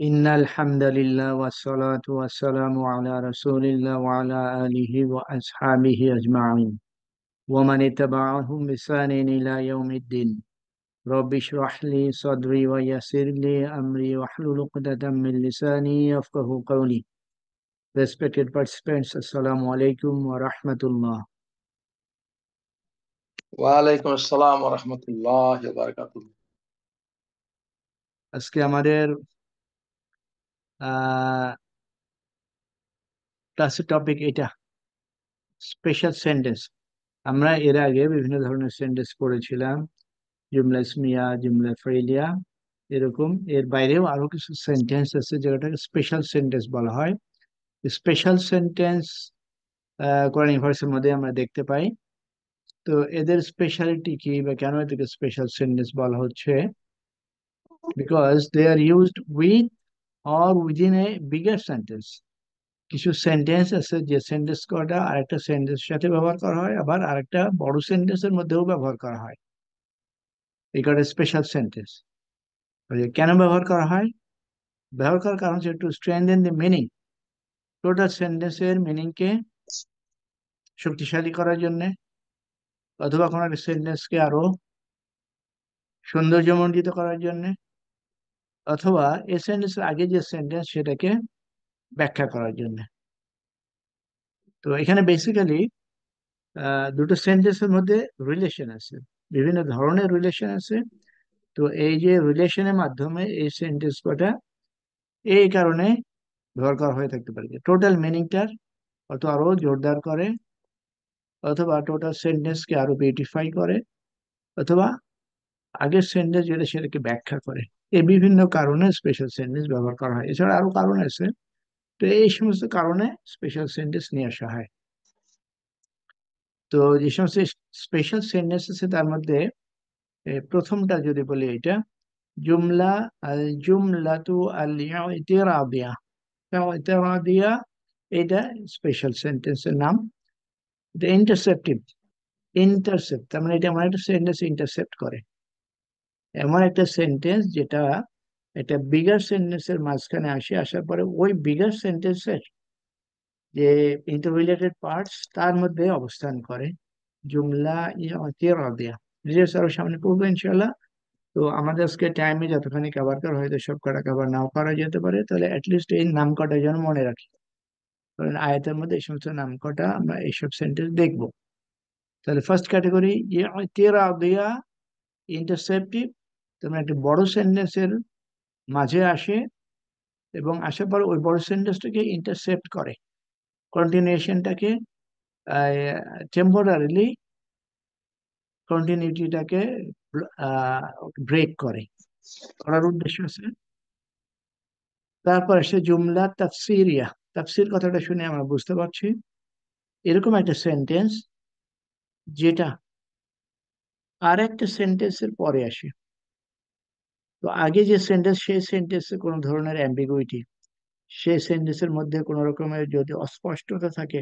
إن الحمد لله والصلاة والسلام على رسول الله وعلى آله وأصحابه أجمعين ومن اتبعهم بإحسان إلى يوم الدين. رب اشرح لي صدري ويسر لي أمري واحلل عقدة من لساني يفقه قولي. Respected participants, Assalamu alaikum wa rahmatullah. ওয়ালাইকুম আসসালাম ওয়া রাহমাতুল্লাহি ওয়া বারাকাতুহু। আজকে আমাদের আহ ক্লাসের টপিক এটা স্পেশাল সেন্টেন্স। আমরা এর আগে বিভিন্ন ধরনের সেন্টেন্স পড়েছিলাম, জুমলা ইসমিয়া, জুমলা ফেইলিয়া, এরকম। এর বাইরেও আরো কিছু সেন্টেন্স আছে যেটাকে স্পেশাল সেন্টেন্স বলা হয়। স্পেশাল সেন্টেন্স কোরআন ভার্সের মধ্যে আমরা দেখতে পাই। তো এদের স্পেশালিটি কি বা কেন এদেরকে স্পেশাল সেন্টেন্স বলা হচ্ছে? Because they are used with or within a bigger sentence. কিছু সেন্টেন্স আছে যে সেন্টেন্স কটা আরেকটা সেন্টেন্সের সাথে ব্যবহার করা হয়, আবার আরেকটা বড় সেন্টেন্সের মধ্যেও ব্যবহার করা হয়। এই কটা স্পেশাল সেন্টেন্স। কেন ব্যবহার করা হয়? ব্যবহার করার কারণ হচ্ছে to strengthen the meaning, total সেন্টেন্সের মিনিংকে শক্তিশালী করার জন্য, অথবা কোনো একটা সেন্টেন্সকে আরো সৌন্দর্যমণ্ডিত করার জন্য, অথবা এই সেন্টেন্সের আগে যে সেন্টেন্স সেটাকে ব্যাখ্যা করার জন্য। তো এখানে বেসিক্যালি দুটো সেন্টেন্সের মধ্যে রিলেশন আছে, বিভিন্ন ধরনের রিলেশন আছে। তো এই যে রিলেশনের মাধ্যমে এই সেন্টেন্স কটা এই কারণে ব্যবহার করা হয়ে থাকতে পারে, টোটাল মিনিংটার অত আরো জোরদার করে, অথবা টোটাল সেন্টেন্সকে আরো বিউটিফাই করে, অথবা আগের সেন্টেন্স যেটা সেটাকে ব্যাখ্যা করে। এই বিভিন্ন কারণে স্পেশাল সেন্টেন্স ব্যবহার করা হয়। এছাড়া আরো কারণ আছে। তো এই সমস্ত কারণে স্পেশাল সেন্টেন্স নিয়ে আসা হয়। তো যে সমস্ত স্পেশাল সেন্টেন্স আছে তার মধ্যে প্রথমটা যদি বলি, এটা জুমলা আল জুমলাতু আল ইতিরাদিয়া। ইতিরাদিয়া এটা স্পেশাল সেন্টেন্সের নাম। এটা ইন্টারসেপ্টিভ। ইন্টারসেপ্ট তার মানে এটা এমন একটা সেন্টেন্স ইন্টারসেপ্ট করে, এমন একটা সেন্টেন্স যেটা একটা বিগার সেন্টেন্সের মাঝখানে আসে, আসার পরে ওই বিগার সেন্টেন্সের যে ইন্টাররিলেটেড পার্টস তার মধ্যে অবস্থান করে। জুমলা ইতিরাদিয়া ডিটেলস আরো সামনে পড়বো ইনশাল্লাহ। তো আমাদের আজকে টাইমে যতখানি কভার করা হয়তো সব কটা কভার নাও করা যেতে পারে, তাহলে অ্যাটলিস্ট এই নাম কটা যেন মনে রাখি। কারণ আয়াতের মধ্যে এই সমস্ত নাম কটা আমরা এইসব সেন্টেন্স দেখবো। তাহলে ফার্স্ট ক্যাটাগরি ইতিরাদিয়া, ইন্টারসেপ্টিভ। তোমরা একটা বড় সেন্টেন্সের মাঝে আসে, এবং আসার পর ওই বড় সেন্টেন্সটাকে ইন্টারসেপ্ট করে, কন্টিনিউশনটাকে, টেম্পোরারিলি কন্টিনিউটিটাকে ব্রেক করে, করার উদ্দেশ্য আছে। তারপর আসে জুমলা তাফসিরিয়া। তাফসির কথাটা শুনে আমরা বুঝতে পারছি এরকম একটা সেন্টেন্স যেটা আর একটা সেন্টেন্সের পরে আসে। তো আগে যে সেন্টেন্স সেই সেন্টেন্সে কোনো ধরনের অ্যাম্বিগুইটি, সেই সেন্টেন্সের মধ্যে কোনো রকমের যদি অস্পষ্টতা থাকে,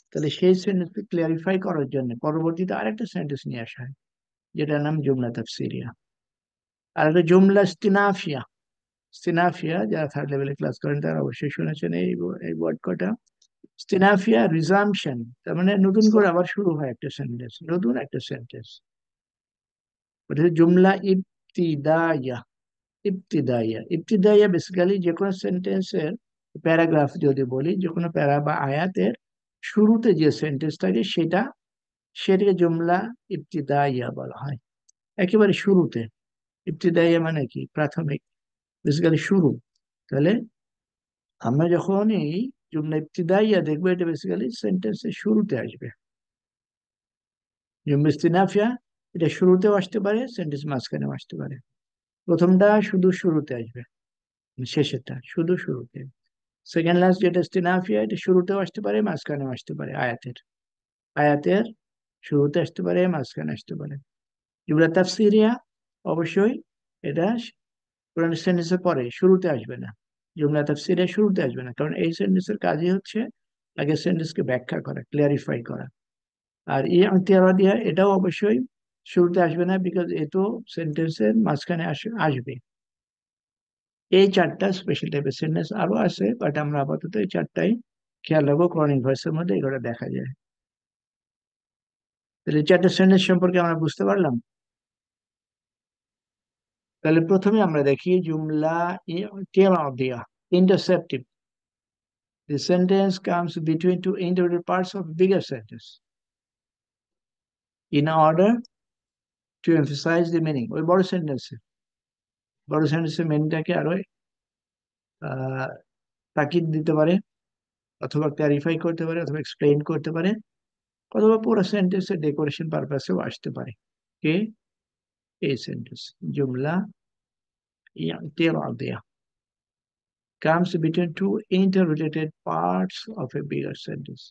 তাহলে সেই সেন্টেন্সকে ক্লিয়ারিফাই করার জন্য পরবর্তীতে আরেকটা সেন্টেন্স নিয়ে আসা হয়, যেটার নাম জুমলা তাফসিরিয়া। আর একটা জুমলা স্তিনাফিয়া। স্তিনাফিয়া যারা থার্ড লেভেলে ক্লাস করেন তারা অবশ্যই শুনেছেন এই ওয়ার্ড কটা। স্তিনাফিয়া রিজাম্পশন, তার মানে নতুন করে আবার শুরু হয় একটা সেন্টেন্স, নতুন একটা সেন্টেন্স। ওটা হচ্ছে জুমলা ইবতিদাইয়া। ইবতিদাইয়া ইবতিদাইয়া বেসিক্যালি যে কোনো সেন্টেন্সের প্যারাগ্রাফ যদি বলি, যে কোনো প্যারা বা আয়াতের শুরুতে যে সেন্টেন্স থাকে সেটাকে জুমলা ইবতিদাইয়া বলা হয়। একেবারে শুরুতে। ইবতিদাইয়া মানে কি? প্রাথমিক, বেসিক্যালি শুরু। তাহলে আমরা যখন এই জুমলা ইবতিদাইয়া দেখবো, এটা বেসিক্যালি সেন্টেন্সের শুরুতে আসবে। জুমলা ইস্তিনাফিয়া এটা শুরুতেও আসতে পারে, সেন্টেন্স মাঝখানেও আসতে পারে। প্রথমটা শুধু শুরুতে আসবে, শেষেরটা শুধু শুরুতে। সেকেন্ড লাস্ট যেটা ইস্তিনাফিয়া, এটা শুরুতেও আসতে পারে, মাঝখানেও আসতে পারে। আয়াতের আয়াতের শুরুতে আসতে পারে, মাঝখানে আসতে পারে। জুমলা তাফসিরিয়া অবশ্যই এটা কোরআন সেন্টেন্সের পরে, শুরুতে আসবে না। জুমলা তাফসিরিয়া শুরুতে আসবে না, কারণ এই সেন্টেন্সের কাজই হচ্ছে আগের সেন্টেন্সকে ব্যাখ্যা করা, ক্লিয়ারিফাই করা। আর ইতিহাদিয়া এটাও অবশ্যই শুরুতে আসবে না, বিকজ এ তো সেন্টেন্সের মাঝখানে আসবে। এই চারটা স্পেশাল টাইপের সেন্টেন্স আরো আছে, বাট আমরা আপাতত এই চারটাই খেয়াল রাখবো। ক্রনিক ভয়েসের মধ্যে এগুলো দেখা যায়। তাহলে এই চারটা সেন্টেন্স সম্পর্কে আমরা বুঝতে পারলাম। তাহলে প্রথমে আমরা দেখি জুমলা ইতিরাদিয়া, ইন্টারসেপটিভ। The sentence comes between two interrelated parts of a bigger sentence in order to emphasize the meaning. ওই বড় সেন্টেন্সের মিনিংটাকে আরো আহ তাকিদ দিতে পারে, অথবা ক্লারিফাই করতে পারে, অথবা এক্সপ্লেইন করতে পারে, অথবা পুরো সেন্টেন্সের ডেকোরেশন পারপাসেও আসতে পারে। কে এই sentence Jumla i'tiradiyya comes between two interrelated parts of a bigger sentence.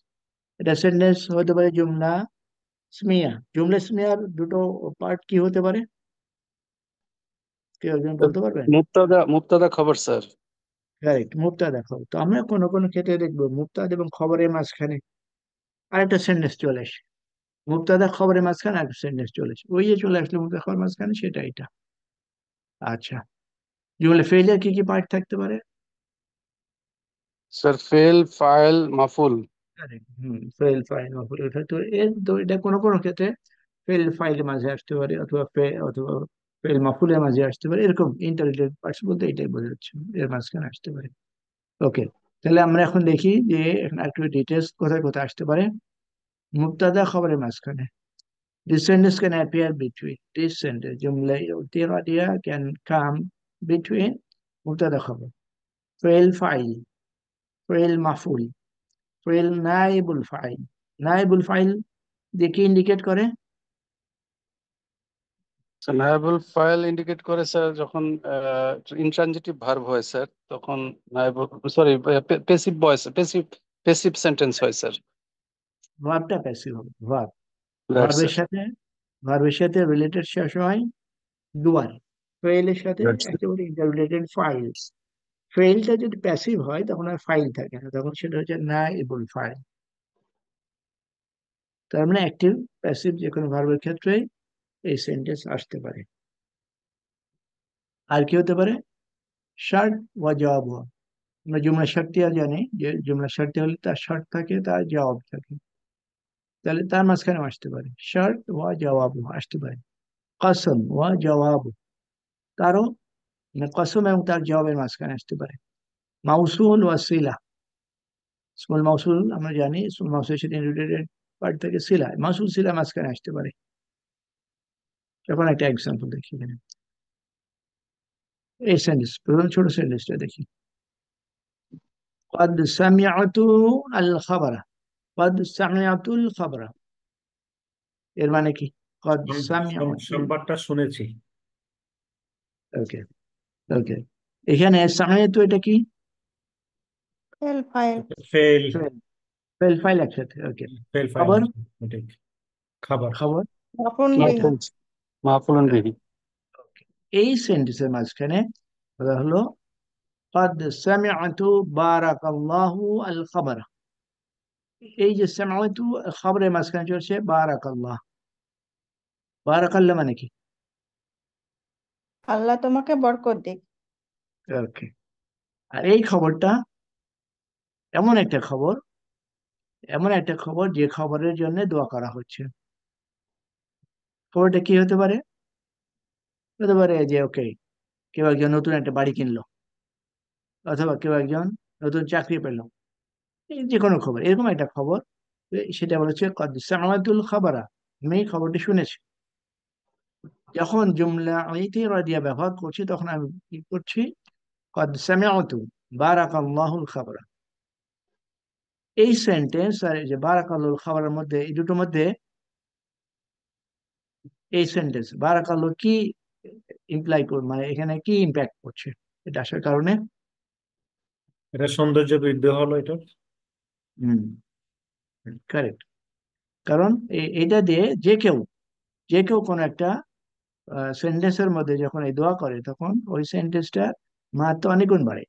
এটা সেন্টেন্স হতে পারে জুমলা স্মিয়া। জুমলা স্মিয়ার দুটো পার্ট কি হতে পারে, কেউ একজন বলতে পারবেন? মুক্তাদা মুক্তাদা খবর স্যার। রাইট, মুবতাদা খবর। তো আমরা কোনো কোনো ক্ষেত্রে দেখবো মুবতাদা এবং খবরের মাঝখানে আরেকটা সেন্টেন্স চলে আসে। মুবতাদা খবরের মাঝখানে আরেকটা সেন্টেন্স চলে আসে, ওই যে চলে আসলো মুবতাদা খবরের মাঝখানে, সেটা এটা। আচ্ছা, জুমলা ফেইলের কি কি পার্ট থাকতে পারে? স্যার ফেল ফাইল মাফুল। Correct, ফেল ফাইল মাফুল। এটা তো এটা কোনো কোনো ক্ষেত্রে ফেল ফাইলের মাঝে আসতে পারে, অথবা অথবা ফেল মাফুলের মাঝে আসতে পারে। এরকম ইন্টাররিলেটেড পার্টস বলতে এটাই বোঝাচ্ছে, এর মাঝখানে আসতে পারে। ওকে, তাহলে আমরা এখন দেখি যে এখন একটু ডিটেলস কোথায় কোথায় আসতে পারে। মুবতাদা খবরের মাঝখানে, this sentence can appear between this sentence, Jumla ইতিরাদিয়া can come between মুবতাদা খবর, ফেল ফাইল, ফেল মাফুল, ফেল নাইবুল ফাইল। নাইবুল ফাইল দিয়ে কি ইন্ডিকেট করে? নায়াবুল ফাইল ইন্ডিকেট করে স্যার যখন ইনট্রানজিটিভ ভার্ব হয় স্যার, তখন নায়াবুল, sorry, passive voice, passive passive sentence হয় স্যার। ভার্বটা প্যাসিভ হবে, ভার্ব। রাইট ভার্বের স্যার। সাথে ভার্বের সাথে রিলেটেড শেষ হয় ডুয়াল। ফেইলের সাথে রাইট স্যার। একেবারে ইন্টাররিলেটেড ফাইল। ফেইলটা যদি প্যাসিভ হয় তখন আর ফাইল থাকে না, তখন সেটা হচ্ছে নাইবুল ফাইল। তার মানে অ্যাক্টিভ প্যাসিভ যে কোনো ভার্বের ক্ষেত্রে এই সেন্টেন্স আসতে পারে। আর কি হতে পারে? শার্ট ওয়া জবাব হওয়া। আমরা জুমলা শার্তিয়া জানি যে জুমলা শার্তিয়া হলে তার শার্ট থাকে, তার জবাব থাকে, তাহলে তার মাঝখানে আসতে পারে শার্ট ওয়া জবাব আসতে পারে। কসম ওয়া জবাব, তারও মানে কসম এবং তার জবাবের মাঝখানে আসতে পারে। মাউসুল ওয়া সিলা, স্মল মাউসুল আমরা জানি, স্মল মাউসুলের সাথে রিলেটেড পার্ট থেকে সিলা, মাউসুল সিলা মাঝখানে আসতে পারে। যখন একটা এক্সাম্পল দেখি এখানে, এই সেন্টেন্স প্রথম ছোট সেন্টেন্সটা দেখি, قد سمعت الخبر, قد سمعت الخبر, এর মানে কি? قد سمعت, সংবাদটা শুনেছি। ওকে ওকে, এখানে সামিয়াতু এটা কি? ফেল ফাইল। ফেল। ফেল, ফেল ফাইল একসাথে, ওকে। ফেল ফাইল, খবর, ঠিক। খাবার। খবর, মাফুন বিহি। মাফুল, মাফুলুন বিহি। okay. এই সেন্টেন্সের মাঝখানে বলা হলো قد سمعت بارك الله الخبر। এই যে সামিআতু খবরের মাঝখানে চলছে বারাক আল্লাহ। বারাক আল্লাহ মানে কি? আল্লাহ তোমাকে বরকত দিক। ওকে, আর এই খবরটা এমন একটা খবর, এমন একটা খবর যে খবরের জন্য দোয়া করা হচ্ছে। খবরটা কি হতে পারে? হতে পারে যে ওকে, কেউ একজন নতুন একটা বাড়ি কিনলো, অথবা কেউ একজন নতুন চাকরি পেলো, এই যে কোনো খবর, এরকম একটা খবর। সেটা বলেছে কদ সামাতুল খাবারা, আমি এই খবরটি শুনেছি। যখন জুমলা ইতিরাদিয়া ব্যবহার করছি তখন আমি কি করছি? কদ সামিআতু বারাকাল্লাহুল খাবারা। এই সেন্টেন্স আর এই যে বারাকাল্লাহুল খাবারের মধ্যে, এই দুটোর মধ্যে এই সেন্টেন্স বারাকাল্লাহ কি ইমপ্লাই কর, মানে এখানে কি ইম্প্যাক্ট করছে এটা আসার কারণে? এটা সৌন্দর্য বৃদ্ধি হলো এটা। হুম, কারেক্ট। কারণ এটা দিয়ে যে কেউ কোনো একটা সেন্টেন্সের মধ্যে যখন এই দোয়া করে তখন ওই সেন্টেন্সটা মাত্র অনেক গুণ বাড়ে।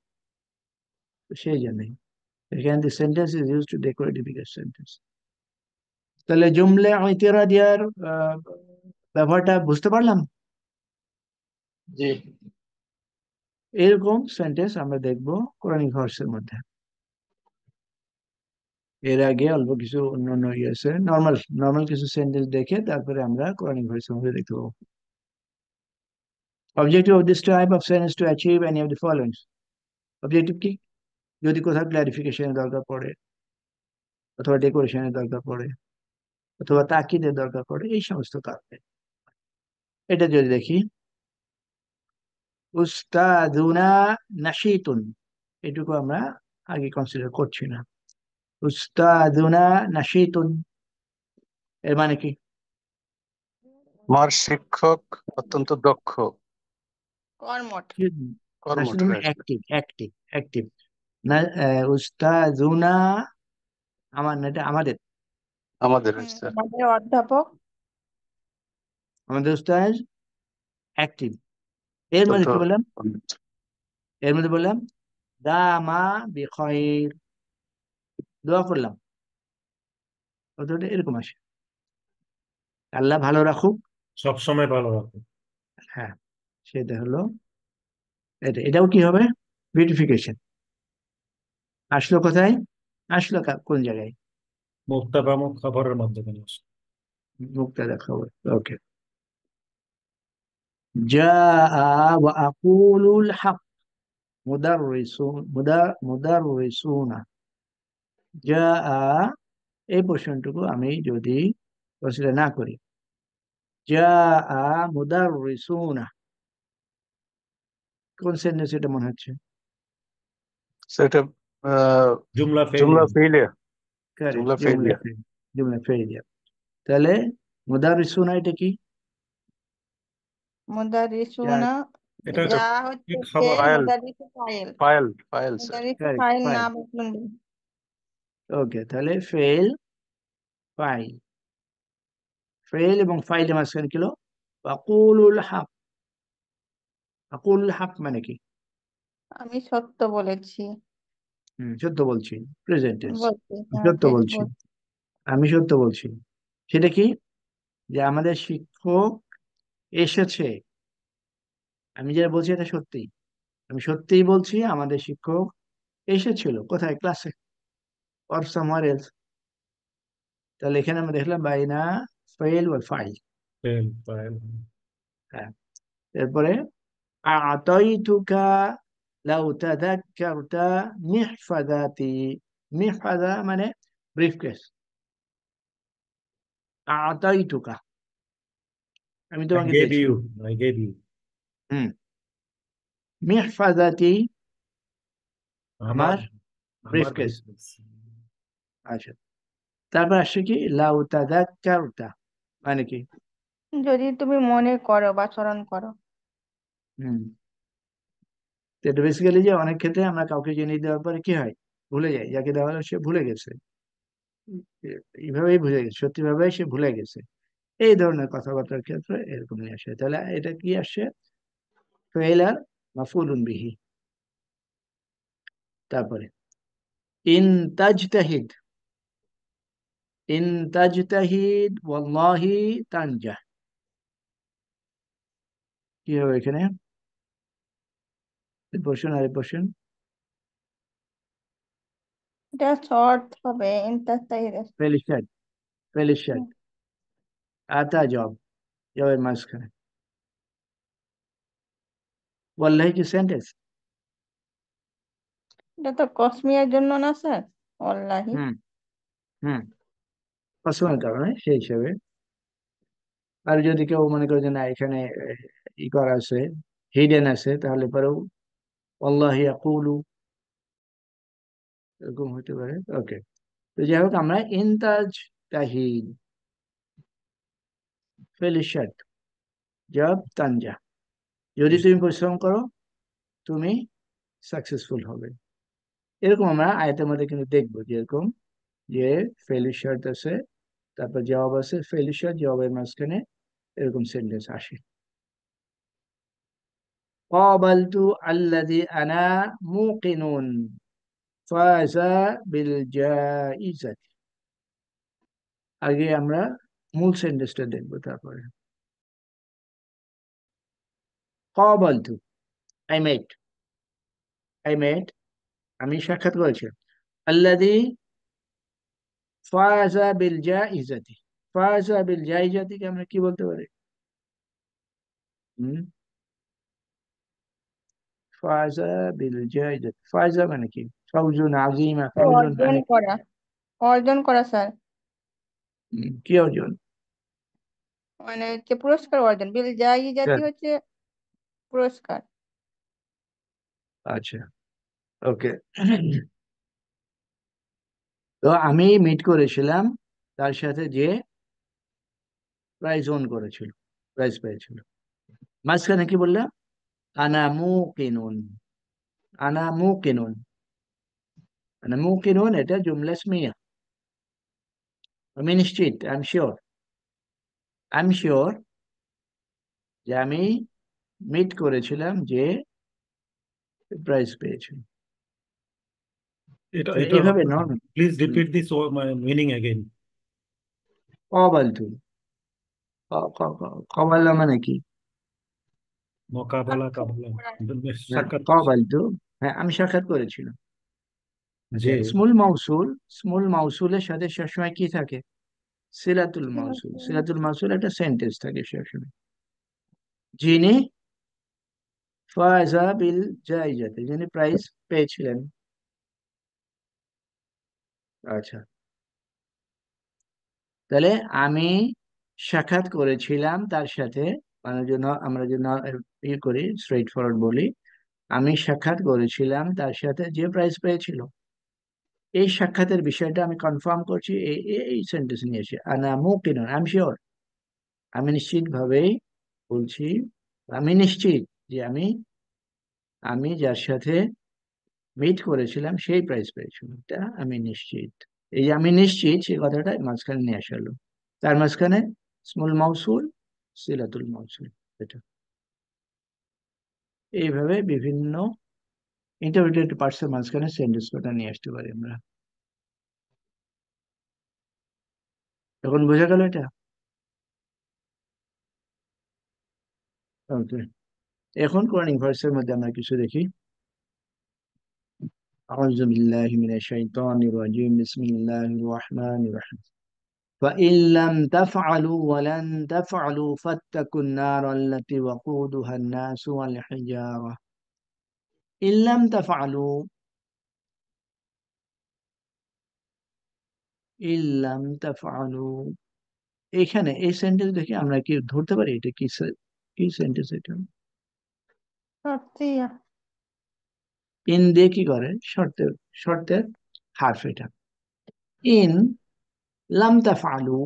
তো সেই জন্যই এখানে the sentence is use to decorate A bigger sentence. তাহলে জুমলা ইতিরাদিয়ার ব্যবহারটা বুঝতে পারলাম। জি। এরকম সেন্টেন্স আমরা দেখবো কোরআনিক ভার্সের মধ্যে। এর আগে অল্প কিছু অন্যান্য ইয়ে আছে, নর্মাল নর্মাল কিছু সেন্টেন্স দেখে তারপরে আমরা কোরআনিক ভার্সের মধ্যে দেখতে পাবো। Objective of this type of sentence to achieve any of the following. Objective কি? যদি কোথাও ক্লারিফিকেশনের দরকার পড়ে, অথবা ডেকোরেশনের দরকার পড়ে, অথবা তাকিদের দরকার পড়ে, এই সমস্ত কারণে। এটা যদি দেখি, উস্তাদুনা নাশিতুন, এটুকু আমরা আগে কনসিডার করছি না। উস্তাদুনা নাশিতুন এর মানে কি? আমার শিক্ষক অত্যন্ত দক্ষ, কর্মঠ। কর্মঠ। নাশিতুন মানে অ্যাক্টিভ, অ্যাক্টিভ, অ্যাক্টিভ না। উস্তাদুনা, আমার না, এটা আমাদের। আমাদের স্যার আমাদের অধ্যাপক আমাদের উস্তাদ অ্যাক্টিভ। এর মানে কি বললাম? এর মধ্যে বললাম দামা বিখয়র, দোয়া করলাম, অতটা এরকম আসে, আল্লাহ ভালো রাখুক। সবসময় ভালো রাখো। হ্যাঁ, সেটা হলো এটাও কি হবে? বিউটিফিকেশন। আসলো কোথায়? আসলো কোন জায়গায়? মুক্তাবা মুখ খবরের মাধ্যমে আসে। মুক্তাদা খবর। ওকে। جاء وأقول الحق مدرسون مدرسون جاء، এই পোর্শনটুকু আমি যদি কনসিডার না করি, جاء مدرسون, কোন সেন্টেন্স এটা মনে হচ্ছে? সেটা জুমলা জুমলা ফেইলিয়া। ফেইলিয়া, কারেক্ট, জুমলা জুমলা ফেইলিয়া। ফেল, জুমলা ফেলিয়া। তাহলে মুদারিসুনা এটা কি? যা, মুদারিসুনা, এটা যা হচ্ছে খবর। ফেল, ফাইল, মুদারিসু ফাইল। ফাইল, ফাইল স্যার। মুদারিসু কারেক্ট, ফাইল না ফাইল। বলুন। ওকে, তাহলে ফেল, ফাইল, ফেল এবং ফাইলের মাঝখানে কিলো আকুলুল হক। আকুলুল হক মানে কি? আমি সত্য বলেছি, সত্য বলছি, প্রেজেন্ট টেন্স। বলছি, হ্যাঁ সত্য বলছি, বলছি। আমি সত্য বলছি। সেটা কি? যে আমাদের শিক্ষক এসেছে, আমি যেটা বলছি এটা সত্যি, আমি সত্যিই বলছি, আমাদের শিক্ষক এসেছিল। কোথায়? ক্লাসে, অর সামওয়্যার এলস। তাহলে এখানে আমরা দেখলাম বাইনা ফেল ওয়াল ফাইল। Fail file. হ্যাঁ, এরপরে আতাইতুকা লাউ তাযাক্কারতা মিহফাযাতি। মিহফাযা মানে ব্রিফকেস। আতাইতুকা, আমি আই তোমাকে গেভ দিয়েছি। You, I gave you. Hmm, মিহফাযাতি আমার আমার আমার ব্রিফকেস। business। আচ্ছা, তারপর আসছে কি লাউ তাযাক্কারতা, মানে কি? যদি তুমি মনে করো বা স্মরণ করো। হুম, তো এটা বেসিক্যালি যে অনেক ক্ষেত্রে আমরা কাউকে জিনিস দেওয়ার পরে কি হয়, ভুলে যাই, যাকে দেওয়া হলো সে ভুলে গেছে, এইভাবেই ভুলে গেছে, সত্যি ভাবে সে ভুলে গেছে। এই ধরনের কথাবার্তার ক্ষেত্রে এরকম নিয়ে আসে। তাহলে এটা কি আসছে? ফেইল আর মাফউলুন বিহি। তারপরে ইন তাজতাহিদ, ইন তাজতাহিদ ওয়াল্লাহি তানজাহ, কি হবে এখানে? পোর্শন আর পোর্শন। এটা শর্ট হবে, ইন্টারসাইড। ফেলিশাদ, ফেলিশাদ, আতা জব, জবের মাঝখানে ওয়াল্লাহি কি সেন্টেন্স? এটা তো কসমিয়ার জন্য না স্যার, অল্লাহি। হুম, হুম, পছন্দের কারণে সেই হিসেবে। আর যদি কেউ মনে করে যে না এখানে ই করা আছে, হিডেন আছে, তাহলে পরেও আল্লাহি ইয়াকুলু, এরকম হতে পারে। ওকে, তো যাই হোক, আমরা ইনতাজ তাহিদ ফেলিশাদ জব তানজা, যদি তুমি পরিশ্রম করো তুমি সাকসেসফুল হবে। এরকম আমরা আয়াতের মধ্যে কিন্তু দেখবো, যেরকম যে ফেলিশাদ আছে, তারপর জবাব আছে, ফেলিশাদ জবাবের মাঝখানে এরকম সেন্টেন্স আসে। قابلت الذي أنا موقن فاز بالجائزة। আগে আমরা মূল সেন্টেন্সটা দেখবো, তারপরে قابلت, I met, আই মেট, আমি সাক্ষাৎ করেছি। আল্লাযী ফাযা বিল জাইজাতি, ফাযা বিল জাইজাতিকে আমরা কি বলতে পারি? হুম, ফাযা বিল জাইজাতি, ফাযা মানে কি? ফাউজুন আযীমা, ফাউজুন অর্জন মানে কি? করা, অর্জন করা স্যার। কি অর্জন? মানে হচ্ছে পুরস্কার অর্জন, বিল যাই জাতি হ্যাঁ, হচ্ছে পুরস্কার। আচ্ছা, ওকে। তো আমি মিট করেছিলাম তার সাথে যে প্রাইজ ওন করেছিল, প্রাইজ পেয়েছিল। মাঝখানে কি বললাম? আনা মুকিনুন, আনা মুকিনুন, আনা মুকিনুন এটা জুমলা ইসমিয়া। আমি নিশ্চিত, I am sure, I am sure যে আমি মিট করেছিলাম যে প্রাইজ পেয়েছিল। এটা তাহলে এটা এইভাবে নন। Please repeat this meaning again. কবালতু, কবালা মানে কি? মোকাবেলা সাক্ষাৎ কাবলা, করা। হ্যাঁ, সাক্ষাৎ। কবালতু, হ্যাঁ আমি সাক্ষাৎ করেছিলাম। আচ্ছা, যে ইসমুল মাউসুল, ইসমুল মাউসুলের সাথে সবসময় কি থাকে? সিলাতুল মাউসুল, সিলাতুল মাউসুল একটা সেন্টেন্স থাকে সবসময়। যিনি ফাযা বিল জাইজাতি, যিনি প্রাইজ পেয়েছিলেন। আচ্ছা, তাহলে আমি সাক্ষাৎ করেছিলাম তার সাথে, মানে জন্য আমরা যে ইয়ে করি, স্ট্রেইট ফরওয়ার্ড বলি, আমি সাক্ষাৎ করেছিলাম তার সাথে যে প্রাইজ পেয়েছিল। এই সাক্ষাতের বিষয়টা আমি কনফার্ম করছি এই সেন্টেন্স নিয়ে এসে, আনা মুকিনুন, আই এম শিওর, আমি নিশ্চিত ভাবেই বলছি, আমি নিশ্চিত যে আমি আমি যার সাথে মিট করেছিলাম সেই প্রাইজ পেয়েছিল, এটা আমি নিশ্চিত। এই যে আমি নিশ্চিত সেই কথাটা মাঝখানে নিয়ে আসা হলো, তার মাঝখানে স্মল মাউসুল, সিলাতুল মাউসুল, এটা এইভাবে বিভিন্ন ইন্টারপ্রিটেড পার্টসের মাঝখানে সেন্টেন্স কটা নিয়ে আসতে পারি আমরা। এখন বোঝা গেল এটা? ওকে, এখন কোরআনিক ভার্সের মধ্যে আমরা কিছু দেখি। أعوذ بالله من الشيطان الرجيم، بسم الله الرحمن الرحيم. فإن لم تفعلوا ولن تفعلوا فاتقوا النار التي وقودها الناس والحجارة. إن لم تفعلوا، إن لم تفعلوا, এখানে এই সেন্টেন্স দেখে আমরা কি ধরতে পারি এটা কি কি সেন্টেন্স এটা? সত্যি। ইন দিয়ে কি করে? শর্তের, শর্তের হার্ফ এটা। ইন লাম তাফআলু,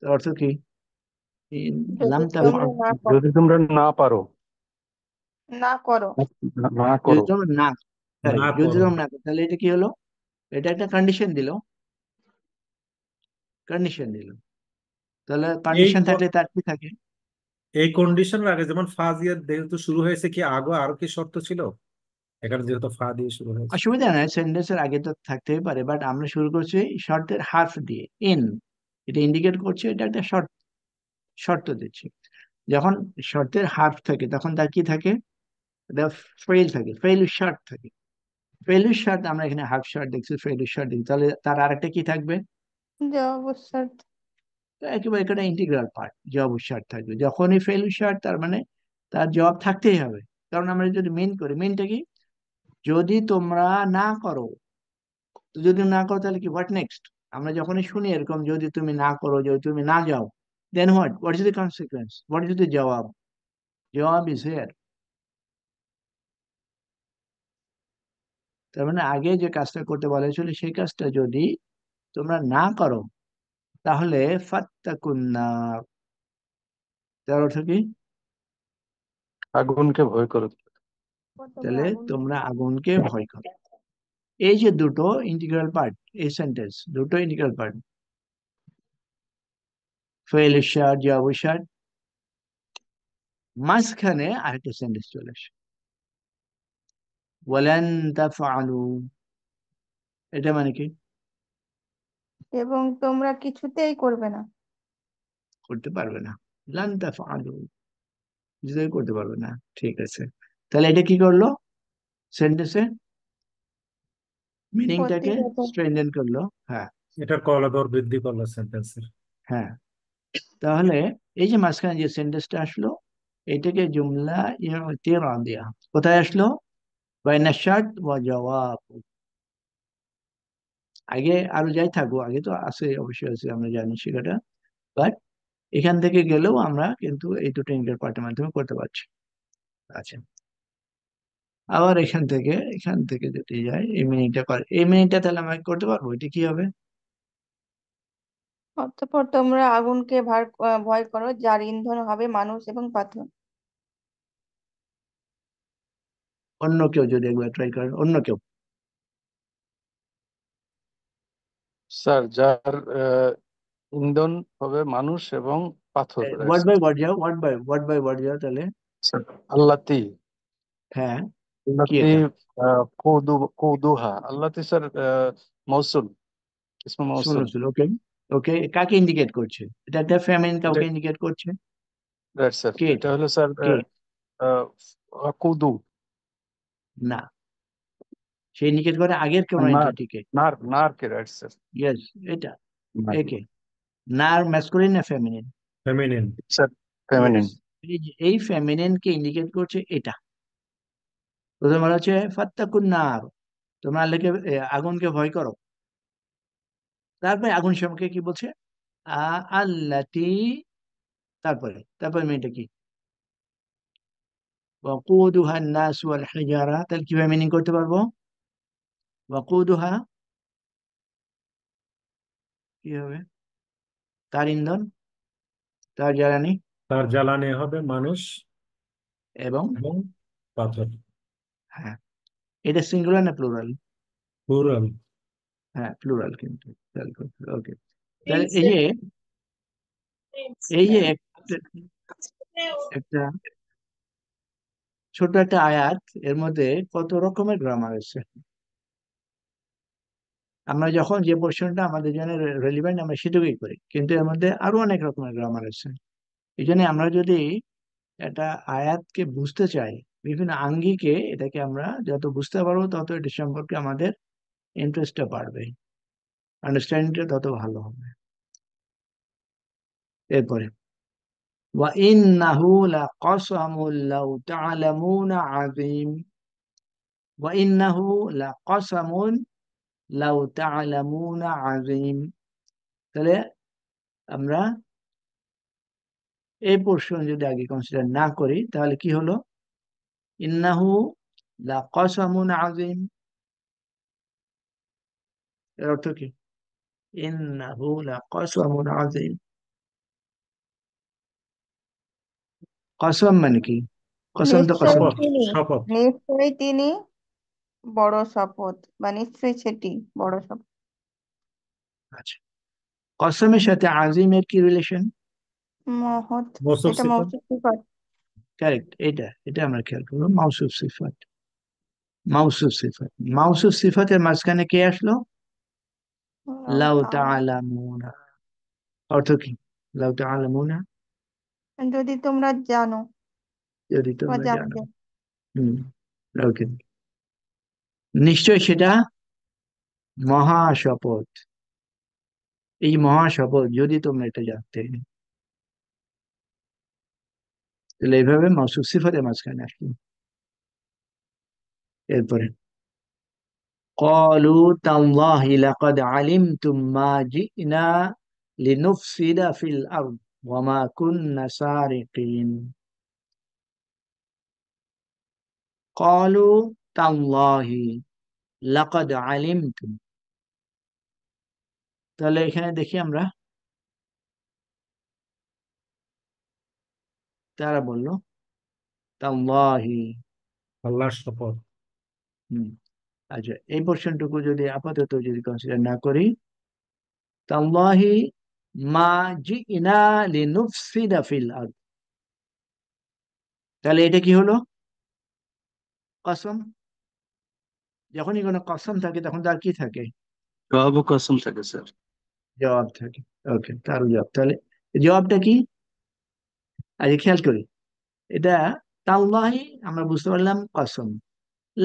অর্থ কি? ইন লাম যদি তোমরা তাফআলু, না করো, যদি তোমরা না পারো, না করো। না যদি করো। তোমরা না, না correct, যদি করো। তোমরা না করো, তাহলে এটা কি হলো? এটা একটা কন্ডিশন দিল, কন্ডিশন দিল। তাহলে এই কন্ডিশন থাকলে তার কি থাকে? এই কন্ডিশনের আগে যেমন ফা দিয়ে যেহেতু শুরু হয়েছে, কি আগে আরো কি শর্ত ছিল? এখানে যেহেতু ফা দিয়ে শুরু হয়েছে। অসুবিধা নাই, সেন্টেন্সের আগে তো থাকতেই পারে, বাট আমরা শুরু করছি শর্তের হার্ফ দিয়ে, ইন, এটা ইন্ডিকেট করছে এটা একটা শর্ত, শর্ত দিচ্ছে। যখন শর্তের হার্ফ থাকে তখন তার কি থাকে? এটা ফেল থাকে, ফেল শর্ট থাকে। ফেল শর্ট আমরা এখানে হাফ শর্ট দেখছি, ফেল শর্ট দেখছি, তাহলে তার আরেকটা কি থাকবে? জবাব শর্ত। তো একেবারে একটা ইন্টিগ্রাল পার্ট, জব শর্ট থাকবে। যখনই ফেল শর্ট, তার মানে তার জবাব থাকতেই হবে। কারণ আমরা যদি মেন করি, মেনটা কি? যদি তোমরা না করো, তো যদি না করো তাহলে কি, হোয়াট নেক্সট? আমরা যখনই শুনি এরকম, যদি তুমি না করো, যদি তুমি না যাও, then what, what is the consequence, what is the জবাব? জবাব ইজ হিয়ার। তার মানে আগে যে কাজটা করতে বলা হয়েছিল সেই কাজটা যদি তোমরা না করো, তাহলে ফাত্তাকুন নার, তার অর্থ কি? আগুনকে ভয় করো। তোমরা তাহলে আগুন। তোমরা আগুনকে ভয় করো। এই যে দুটো ইন্টিগ্রাল পার্ট, এই সেন্টেন্স দুটো ইন্টিগ্রাল পার্ট, ফেল শার্ট, জবাব শার্ট, মাঝখানে আরেকটা সেন্টেন্স চলে আসে, ওয়ালান তাফআলু, এটা মানে কি? এবং তোমরা কিছুতেই করবে না। করতে পারবে না, লান তাফআলু, কিছুতেই করতে পারবে না। ঠিক আছে, তাহলে এটা কি করলো? সেন্টেন্সে মিনিংটাকে প্রতিগত স্ট্রেনথেন করলো। হ্যাঁ, এটার কলাদর বৃদ্ধি করলো সেন্টেন্সের। হ্যাঁ। তাহলে এই যে মাঝখানে যে সেন্টেন্সটা আসলো, এটাকে জুমলা ইতিরাদিয়া কোথায় আসলো? বাইনা শার্ত ওয়া জওয়াব। আগে আরো যাই থাকবো, আগে তো আছে, অবশ্যই আছে, আমরা জানি সেটা। বাট এখান থেকে গেলেও আমরা কিন্তু এই দুটো ইন্টার পার্টের মাধ্যমে করতে পারছি। আচ্ছা, আবার এখান থেকে যদি যাই, এই মিনিটটা করে, এই মিনিটটা তাহলে আমরা করতে পারবো, এটা কি হবে? অতঃপর তোমরা আগুনকে ভয় করো, যার ইন্ধন হবে মানুষ এবং পাথর। অন্য কেউ যদি একবার ট্রাই করেন, অন্য কেউ। স্যার যার ইন্ধন হবে মানুষ এবং পাথর, right word sir? By word যাও, ওয়ার্ড বাই ওয়ার্ড যাও তাহলে। স্যার আল্লাতি, হ্যাঁ, কি আল্লাতি এটা? কৌদুহা, আল্লাতি স্যার মৌসুল, ইসমে মৌসুল। শুনুন, ওকে। ওকে, কাকে ইন্ডিকেট করছে? এটা একটা ফেমিনিন, কাউকে ইন্ডিকেট করছে? রাইট স্যার, কে এটা এটা? হলো স্যার কে? কুদু, না, সে ইন্ডিকেট করে আগের কোন নার, এন্টিটিকে। নারকে, রাইট স্যার? ইয়েস, এটা। নার, একে নার ম্যাসকুলিন না feminine? Feminine. Sir yes, feminine. এই ফেমিনিন কে ইন্ডিকেট করছে এটা। প্রথম বলা হচ্ছে ফাত্তাকুন নার, তোমরা আল্লাহকে আগুনকে ভয় করো। তারপরে আগুন সম্পর্কে কি বলছে? আল্লাতি, তারপরে মেয়েটা কি? ওয়াকুদুহা নাস ওয়াল হিজারা, তাহলে কিভাবে মিনিং করতে পারবো? ওয়াকুদুহা কি হবে? তার ইন্ধন, তার জ্বালানি, তার জ্বালানি হবে মানুষ এবং এবং পাথর। হ্যাঁ, এটা সিঙ্গুলার না প্লুরাল? প্লুরাল। হ্যাঁ, প্লুরাল কিন্তু। ওকে, তাহলে এই যে একটা একটা ছোট একটা আয়াত, এর মধ্যে কত রকমের গ্রামার আছে। আমরা যখন যে পোর্শনটা আমাদের জন্য রেলিভেন্ট আমরা সেটুকুই করি, কিন্তু এর মধ্যে আরো অনেক রকমের গ্রামার আছে। এই জন্য আমরা যদি একটা আয়াতকে বুঝতে চাই, বিভিন্ন আঙ্গিকে এটাকে আমরা যত বুঝতে পারবো, তত এটা সম্পর্কে আমাদের ইন্টারেস্টটা বাড়বে, আন্ডারস্ট্যান্ডিংটা তত ভালো হবে। এরপরে وَإِنَّهُ لَقَسَمٌ لَوْ تَعْلَمُونَ عَظِيمٌ। وَإِنَّهُ لَقَسَمٌ لَوْ تَعْلَمُونَ عَظِيمٌ। তাহলে আমরা এই পোর্শন যদি আগে কনসিডার না করি, তাহলে কি হলো? ইন্নাহু লাকাসামুন আযীম, এর অর্থ কি? ইন্নাহু লাকাসামুন আযীম, কসম মানে কি? কসম তো কসম। নিশ্চয়ই শপথ। তিনি শপথ। নিশ্চয়ই তিনি বড় শপথ, বা নিশ্চয়ই সেটি বড় শপথ। আচ্ছা, কসমের সাথে আজিমের কি রিলেশন? মহৎ, মৌসুফ এটা সিফাত। মৌসুফ সিফাত। কারেক্ট, এটা আমরা খেয়াল করবো। মাউসুফ সিফাতের মাঝখানে কে আসলো? আল্লাহ লাউ তাআলা। তাআলামুনা, অর্থ কি? লাউ তাআলামুনা, যদি তোমরা জানো যদি বা তোমরা জানো। জানতে। হম, ওকে। নিশ্চয় সেটা মহা শপথ, এই মহা শপথ যদি তোমরা এটা জানতে। তাহলে এইভাবে মাউসুফ সিফাতের মাঝখানে আসলো। এরপরে قالوا تالله لقد علمتم ما جئنا لنفسد في الأرض وما كنا سارقين। قالوا تالله لقد علمتم, তাহলে এখানে দেখি আমরা, তারা বলল তাল্লাহি। আল্লাহর শপথ। হম, আচ্ছা, এই পোর্শনটুকু যদি আপাতত যদি কনসিডার না করি, তাল্লাহি মা জিনা লিনুফসিদা ফিল আরদ, তাহলে এটা কি হলো? কসম। যখনই কোনো কসম থাকে তখন তার কি থাকে? জবাব কসম থাকে স্যার। জবাব থাকে। ওকে, তার জবাব, তাহলে জবাবটা কি? আগে খেয়াল করি, এটা তাল্লাহি আমরা বুঝতে পারলাম কসম,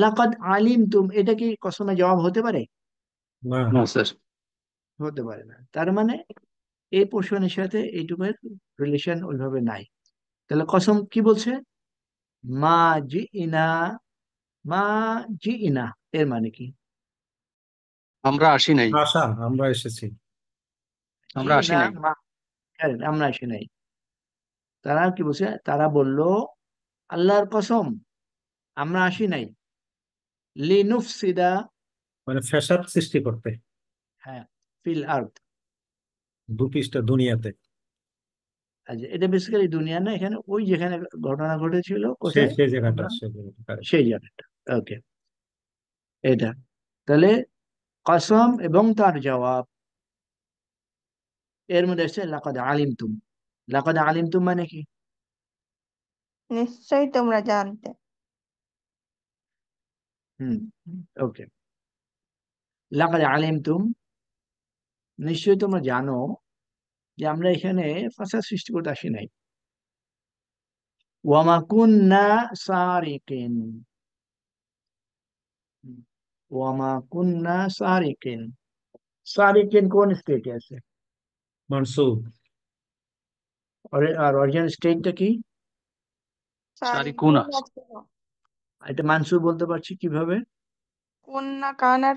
লাকাদ আলিমতুম, এটা কি কসমে জবাব হতে পারে? না, না স্যার। হতে পারে না। তার মানে এই পোর্শনের সাথে এইটুকুর রিলেশন ওইভাবে নাই। তাহলে কসম কি বলছে? মা জি ইনা, মা জি ইনা, এর মানে কি? আমরা আসি নাই। আশা আমরা এসেছি। জি আমরা আসি না, নাই। মা, correct, আমরা আসি নাই। তারা কি বলছে? তারা বলল আল্লাহর কসম আমরা আসি নাই, লিনুফসিদা, মানে ফ্যাসাদ সৃষ্টি করতে হ্যাঁ, ফিল আর্থ। দু পৃষ্ঠা দুনিয়াতে, আচ্ছা, এটা বেসিক্যালি দুনিয়া না, এখানে ওই যেখানে ঘটনা ঘটেছিল সেই কোথায়, সেই জায়গাটা আমরা সেই জায়গাটা correct। সেই জায়গাটা। ওকে, এটা তাহলে কসম এবং তার জবাব, এর মধ্যে এসছে লাকাদ আলিমতুম। লাকাদ আলিমতুম মানে কি? নিশ্চয়ই তোমরা জানতে। হুম, ওকে। লাকাদ আলিমতুম, নিশ্চয়ই তোমরা জানো যে আমরা এখানে ফাসাদ সৃষ্টি করতে আসি নাই। ওয়ামা কুন্না সারিকিন, ওয়ামা কুন্না সারিকিন। সারিকিন কোন স্টেটে আছে? মানসুব। আর অরিজিনাল স্টেটটা কি? সারি কোন সারিকুন আছে? আছে। এটা মানসুর বলতে পারছি কিভাবে? কোন না কান আর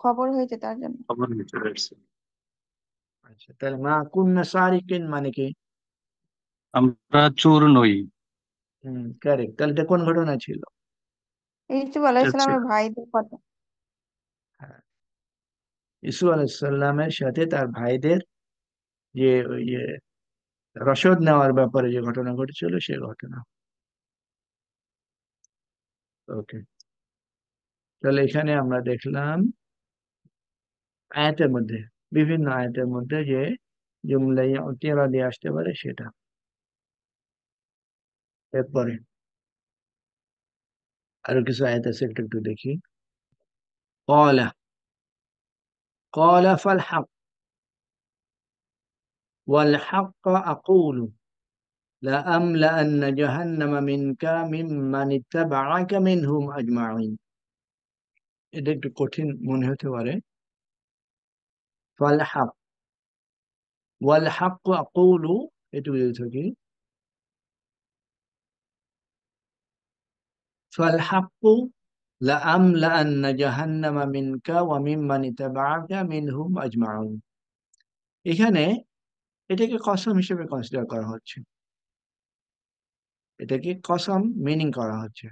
খবর হয়েছে তার জন্য। খবর নিয়ে চলে আসছে। আচ্ছা, তাহলে মা কুন্না সারিকিন মানে কি? আমরা চোর নই। কারেক্ট। তাহলে এটা কোন ঘটনা ছিল? ইউসুফ এটা হচ্ছে আলাইহিসসালামের ভাইদের কথা। হ্যাঁ, ইসু আলাইসাল্লামের সাথে তার ভাইদের যে ওই যে রসদ নেওয়ার ব্যাপারে যে ঘটনা ঘটেছিল সে ঘটনা। ওকে, তাহলে এখানে আমরা দেখলাম আয়াতের মধ্যে, বিভিন্ন আয়াতের মধ্যে যে জুমলা ইতিরা দিয়ে আসতে পারে সেটা। এরপরে আরো কিছু আয়াত আছে, একটু একটু দেখি। قال قال فالحق والحق أقول لأملأن جهنم منك ممن اتبعك منهم أجمعين। এটা একটু কঠিন মনে হতে পারে। ফালহাক ওয়াল হাক আকুলু, এটুকু যদি থাকি, ফালহাকু লাআমলাআন্না জাহান্নামা মিনকা ওয়া মিম্মান ইত্তাবাআকা মিনহুম আজমাউন। এখানে এটাকে কসম হিসেবে কনসিডার করা হচ্ছে, এটাকে কসম মিনিং করা হচ্ছে।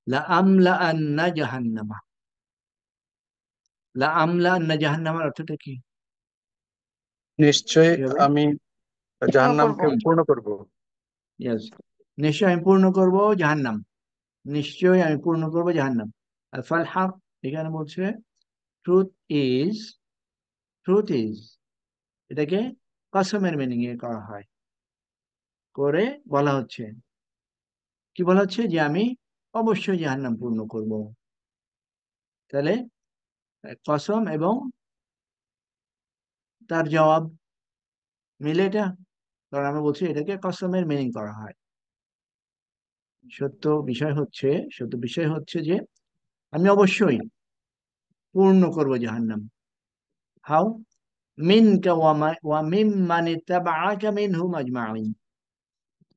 লাআমলাআন্না জাহান্নামা, লাআমলাআন্না জাহান্নামার অর্থটা কি? নিশ্চয় কি হবে? আমি পূর্ণ করব। জাহান্নামকে পূর্ণ করব। ইয়েস, নিশ্চয় আমি পূর্ণ করব জাহান্নাম, নিশ্চয়ই আমি পূর্ণ করবো জাহান্নাম। আর ফাল হাক এখানে বলছে ট্রুথ ইজ, ট্রুথ ইজ, এটাকে কসমের মিনিং এ করা হয়, করে বলা হচ্ছে, কি বলা হচ্ছে? যে আমি অবশ্যই জাহান্নাম পূর্ণ করব। তাহলে কসম এবং তার জবাব মিলে এটা, কারণ আমি বলছি এটাকে কসমের মিনিং করা হয়। সত্য বিষয় হচ্ছে, সত্য বিষয় হচ্ছে যে আমি অবশ্যই পূর্ণ করব জাহান্নাম। হাউ? মিনকা ওয়া মিম্মান ইত্তাবাআকা মিনহুম আজমাইন।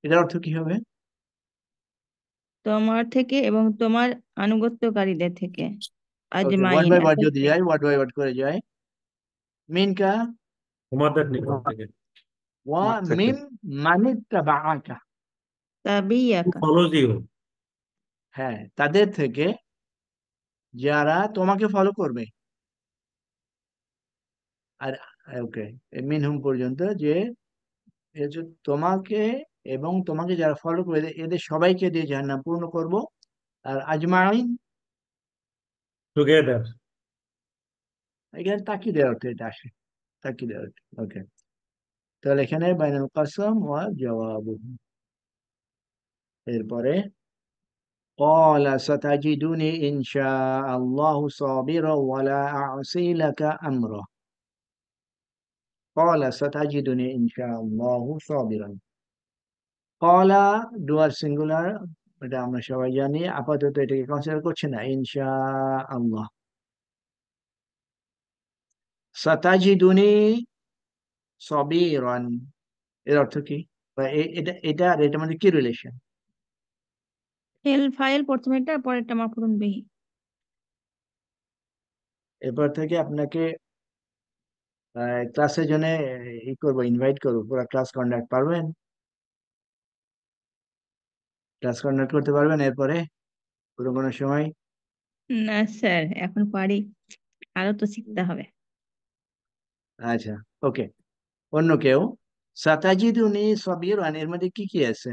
এটার অর্থ কি হবে? তোমার থেকে এবং তোমার আনুগত্যকারীদের থেকে, ওকে, ওয়ার্ড আজমাইন বাই ওয়ার্ড একটা যদি যায়, ওয়ার্ড বাই ওয়ার্ড করে যায়। মিনকা তোমাদের নিকট থেকে। ওয়া আমার থেকে। মিম মানিত্তাবাআকা, তাবিয়াকা। Follows you. হ্যাঁ, তাদের থেকে যারা তোমাকে ফলো করবে। আর ওকে, মিনহুম পর্যন্ত, যে এই যে তোমাকে এবং তোমাকে যারা ফলো করবে এদের সবাইকে দিয়ে জাহান্নাম পূর্ণ করব। আর আজমাইন টুগেদার। এখানে তাকিদের অর্থে এটা আসে, তাকিদের অর্থে। ওকে, তাহলে এখানে বাইনাল কাসম ওয়া জওয়াব। এরপরে قال ستجدني إن شاء الله صابرا ولا أعصي لك أمرا। قال ستجدني إن شاء الله صابرا। قال ডুয়ার সিঙ্গুলার, এটা আমরা সবাই জানি, আপাতত এটাকে কনসিডার করছি না, ইনশা আল্লাহ। সাতাজিদুনি সবিরান, এর অর্থ কি? বা এটা আর এটা মধ্যে কি রিলেশন? ফেল ফাইল প্রথমেরটা পরেরটা মাফউলুন বিহি। এরপর থেকে আপনাকে ক্লাসের জন্য ই করবো, ইনভাইট করবো, পুরো ক্লাস কন্ডাক্ট পারবেন? ক্লাস কন্ডাক্ট করতে পারবেন এরপরে পুরো কোনো সময়? না স্যার, এখন পারি, আরো তো শিখতে হবে। আচ্ছা, ওকে। অন্য কেউ? সাতাজিদুনি সবিরান এর মধ্যে কি কি আছে?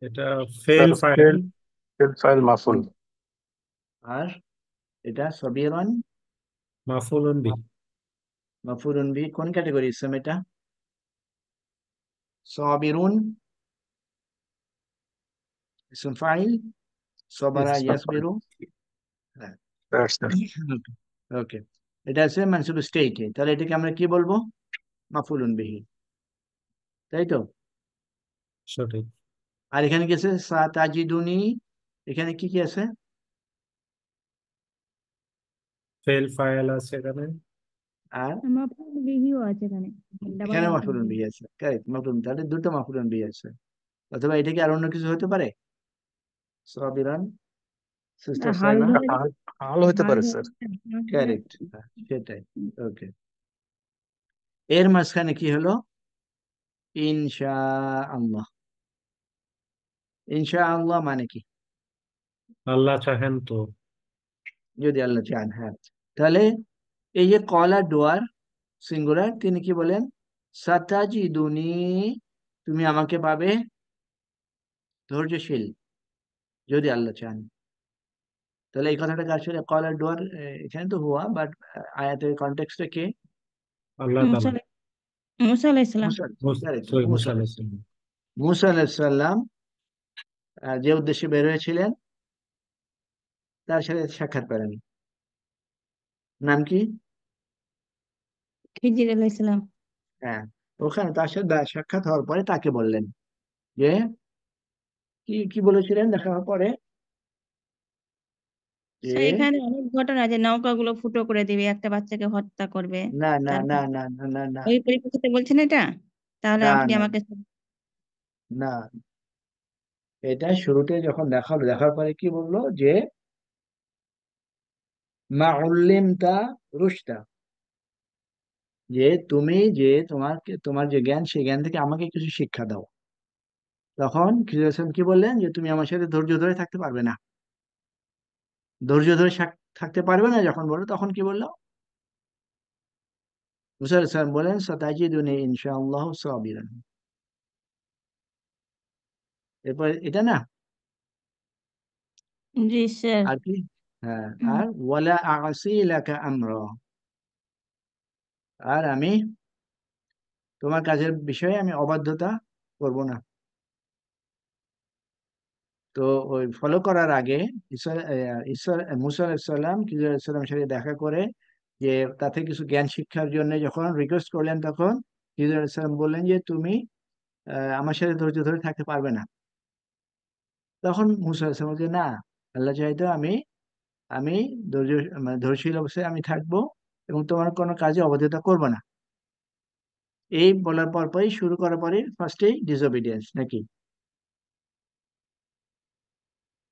এটা ফেল ফাইল, ফেল ফাইল মাফুল। আর এটা সবিরান মাফুলুন বিহি। মাফুলুন বি, কোন ক্যাটাগরি ইসম এটা? সবিরুন ইসম ফাইল, সবারা ইয়াসবিরু। হ্যাঁ, ওকে। এটা আছে মানসুব স্টেটে, তাহলে এটাকে আমরা কি বলবো? মাফুলুন বিহি, তাই তো? সঠিক। আর এখানে কি আছে? সাতাজিদুনি, এখানে কি কি আছে? ফেল ফাইল আছে এখানে। আর মাফউলুন বিহিও আছে এখানে, ডাবল এখানে মাফউলুন মাফুলুন বিহি। বিহি আছে, কারেক্ট, মাফুলুন, তাহলে দুটো মাফুলুন বিহি আছে। অথবা এটাকে আর অন্য কিছু হতে পারে, সবিরান, সিস্টার হাল সাইমা। ধরে হাল হইতে হাল পারে ধরে স্যার। কারেক্ট, সেটাই। ওকে, এর মাঝখানে কি হলো? ইনশা আল্লাহ। ইনশা আল্লাহ মানে কি? আল্লাহ চাহেন তো। যদি আল্লাহ চান, হ্যাঁ। তাহলে এই যে কলা ডোয়ার সিঙ্গুলার, তিনি কি বলেন? সাতাজিদুনি, তুমি আমাকে পাবে ধৈর্যশীল, যদি আল্লাহ চান। তাহলে এই কথাটাকে আসলে কলার ডোয়ার, এখানে তো হুয়া, বাট আয়াতের কনটেক্সটে কে? আল্লাহ মুসা তাআলা। মুসা আলাইহিস সালাম। মুসা, কারেক্ট, সরি, মুসা মুসা আলাইহিস আলাইহিস। সালাম। মুসা আলাইহিস সালাম যে উদ্দেশ্যে বের হয়েছিলেন, তার সাথে সাক্ষাৎ করেন, নাম কি? খিজির আলাইহিস সালাম। হ্যাঁ, ওখানে তার সাথে সাক্ষাৎ হওয়ার পরে তাকে বললেন যে, কি কি বলেছিলেন দেখা হওয়ার পরে? যে স্যার এখানে অনেক ঘটনা, যে নৌকাগুলো ফুটো করে দিবে, একটা বাচ্চাকে হত্যা করবে, না না না তারপর না না না না ওই পরিপ্রেক্ষিতে বলছেন এটা? তাহলে না আপনি না আমাকে না, এটা শুরুতে যখন দেখা হলো, দেখার পরে কি বললো? যে মা উল্লিমতা রুশদা, যে তুমি যে তোমার যে জ্ঞান, সেই জ্ঞান থেকে আমাকে কিছু শিক্ষা দাও। তখন খিজির হাসান কি বললেন? যে তুমি আমার সাথে ধৈর্য ধরে থাকতে পারবে না। ধৈর্য ধরে থাকতে পারবে না যখন বললো, তখন কি বললো? মুসা আলাইহিস সালাম বলেন, সাতাজিদুনি ইনশাআল্লাহ সাবিরান। এরপর এটা না, জি স্যার। আর কি? হ্যাঁ, হুম, আর ওয়ালা আসি লাকা আমরা, আর আমি তোমার কাজের বিষয়ে আমি অবাধ্যতা করব না। তো ওই ফলো করার আগে মুসা আলাইসাল্লাম খিজির আলাইসাল্লামের সাথে দেখা করে, যে তাতে কিছু জ্ঞান শিক্ষার জন্য যখন রিকোয়েস্ট করলেন, তখন খিজির আলাইসাল্লাম বললেন যে তুমি আমার সাথে ধৈর্য ধরে থাকতে পারবে না। তখন মুসা আলাইসাল্লাম বলছে, না, আল্লাহ চাইতো আমি আমি ধৈর্য, মানে ধৈর্যশীল অবস্থায় আমি থাকবো, এবং তোমার কোনো কাজে অবাধ্যতা করবো না। এই বলার পরই, শুরু করার পরে ফার্স্টেই ডিসোবিডিয়েন্স নাকি?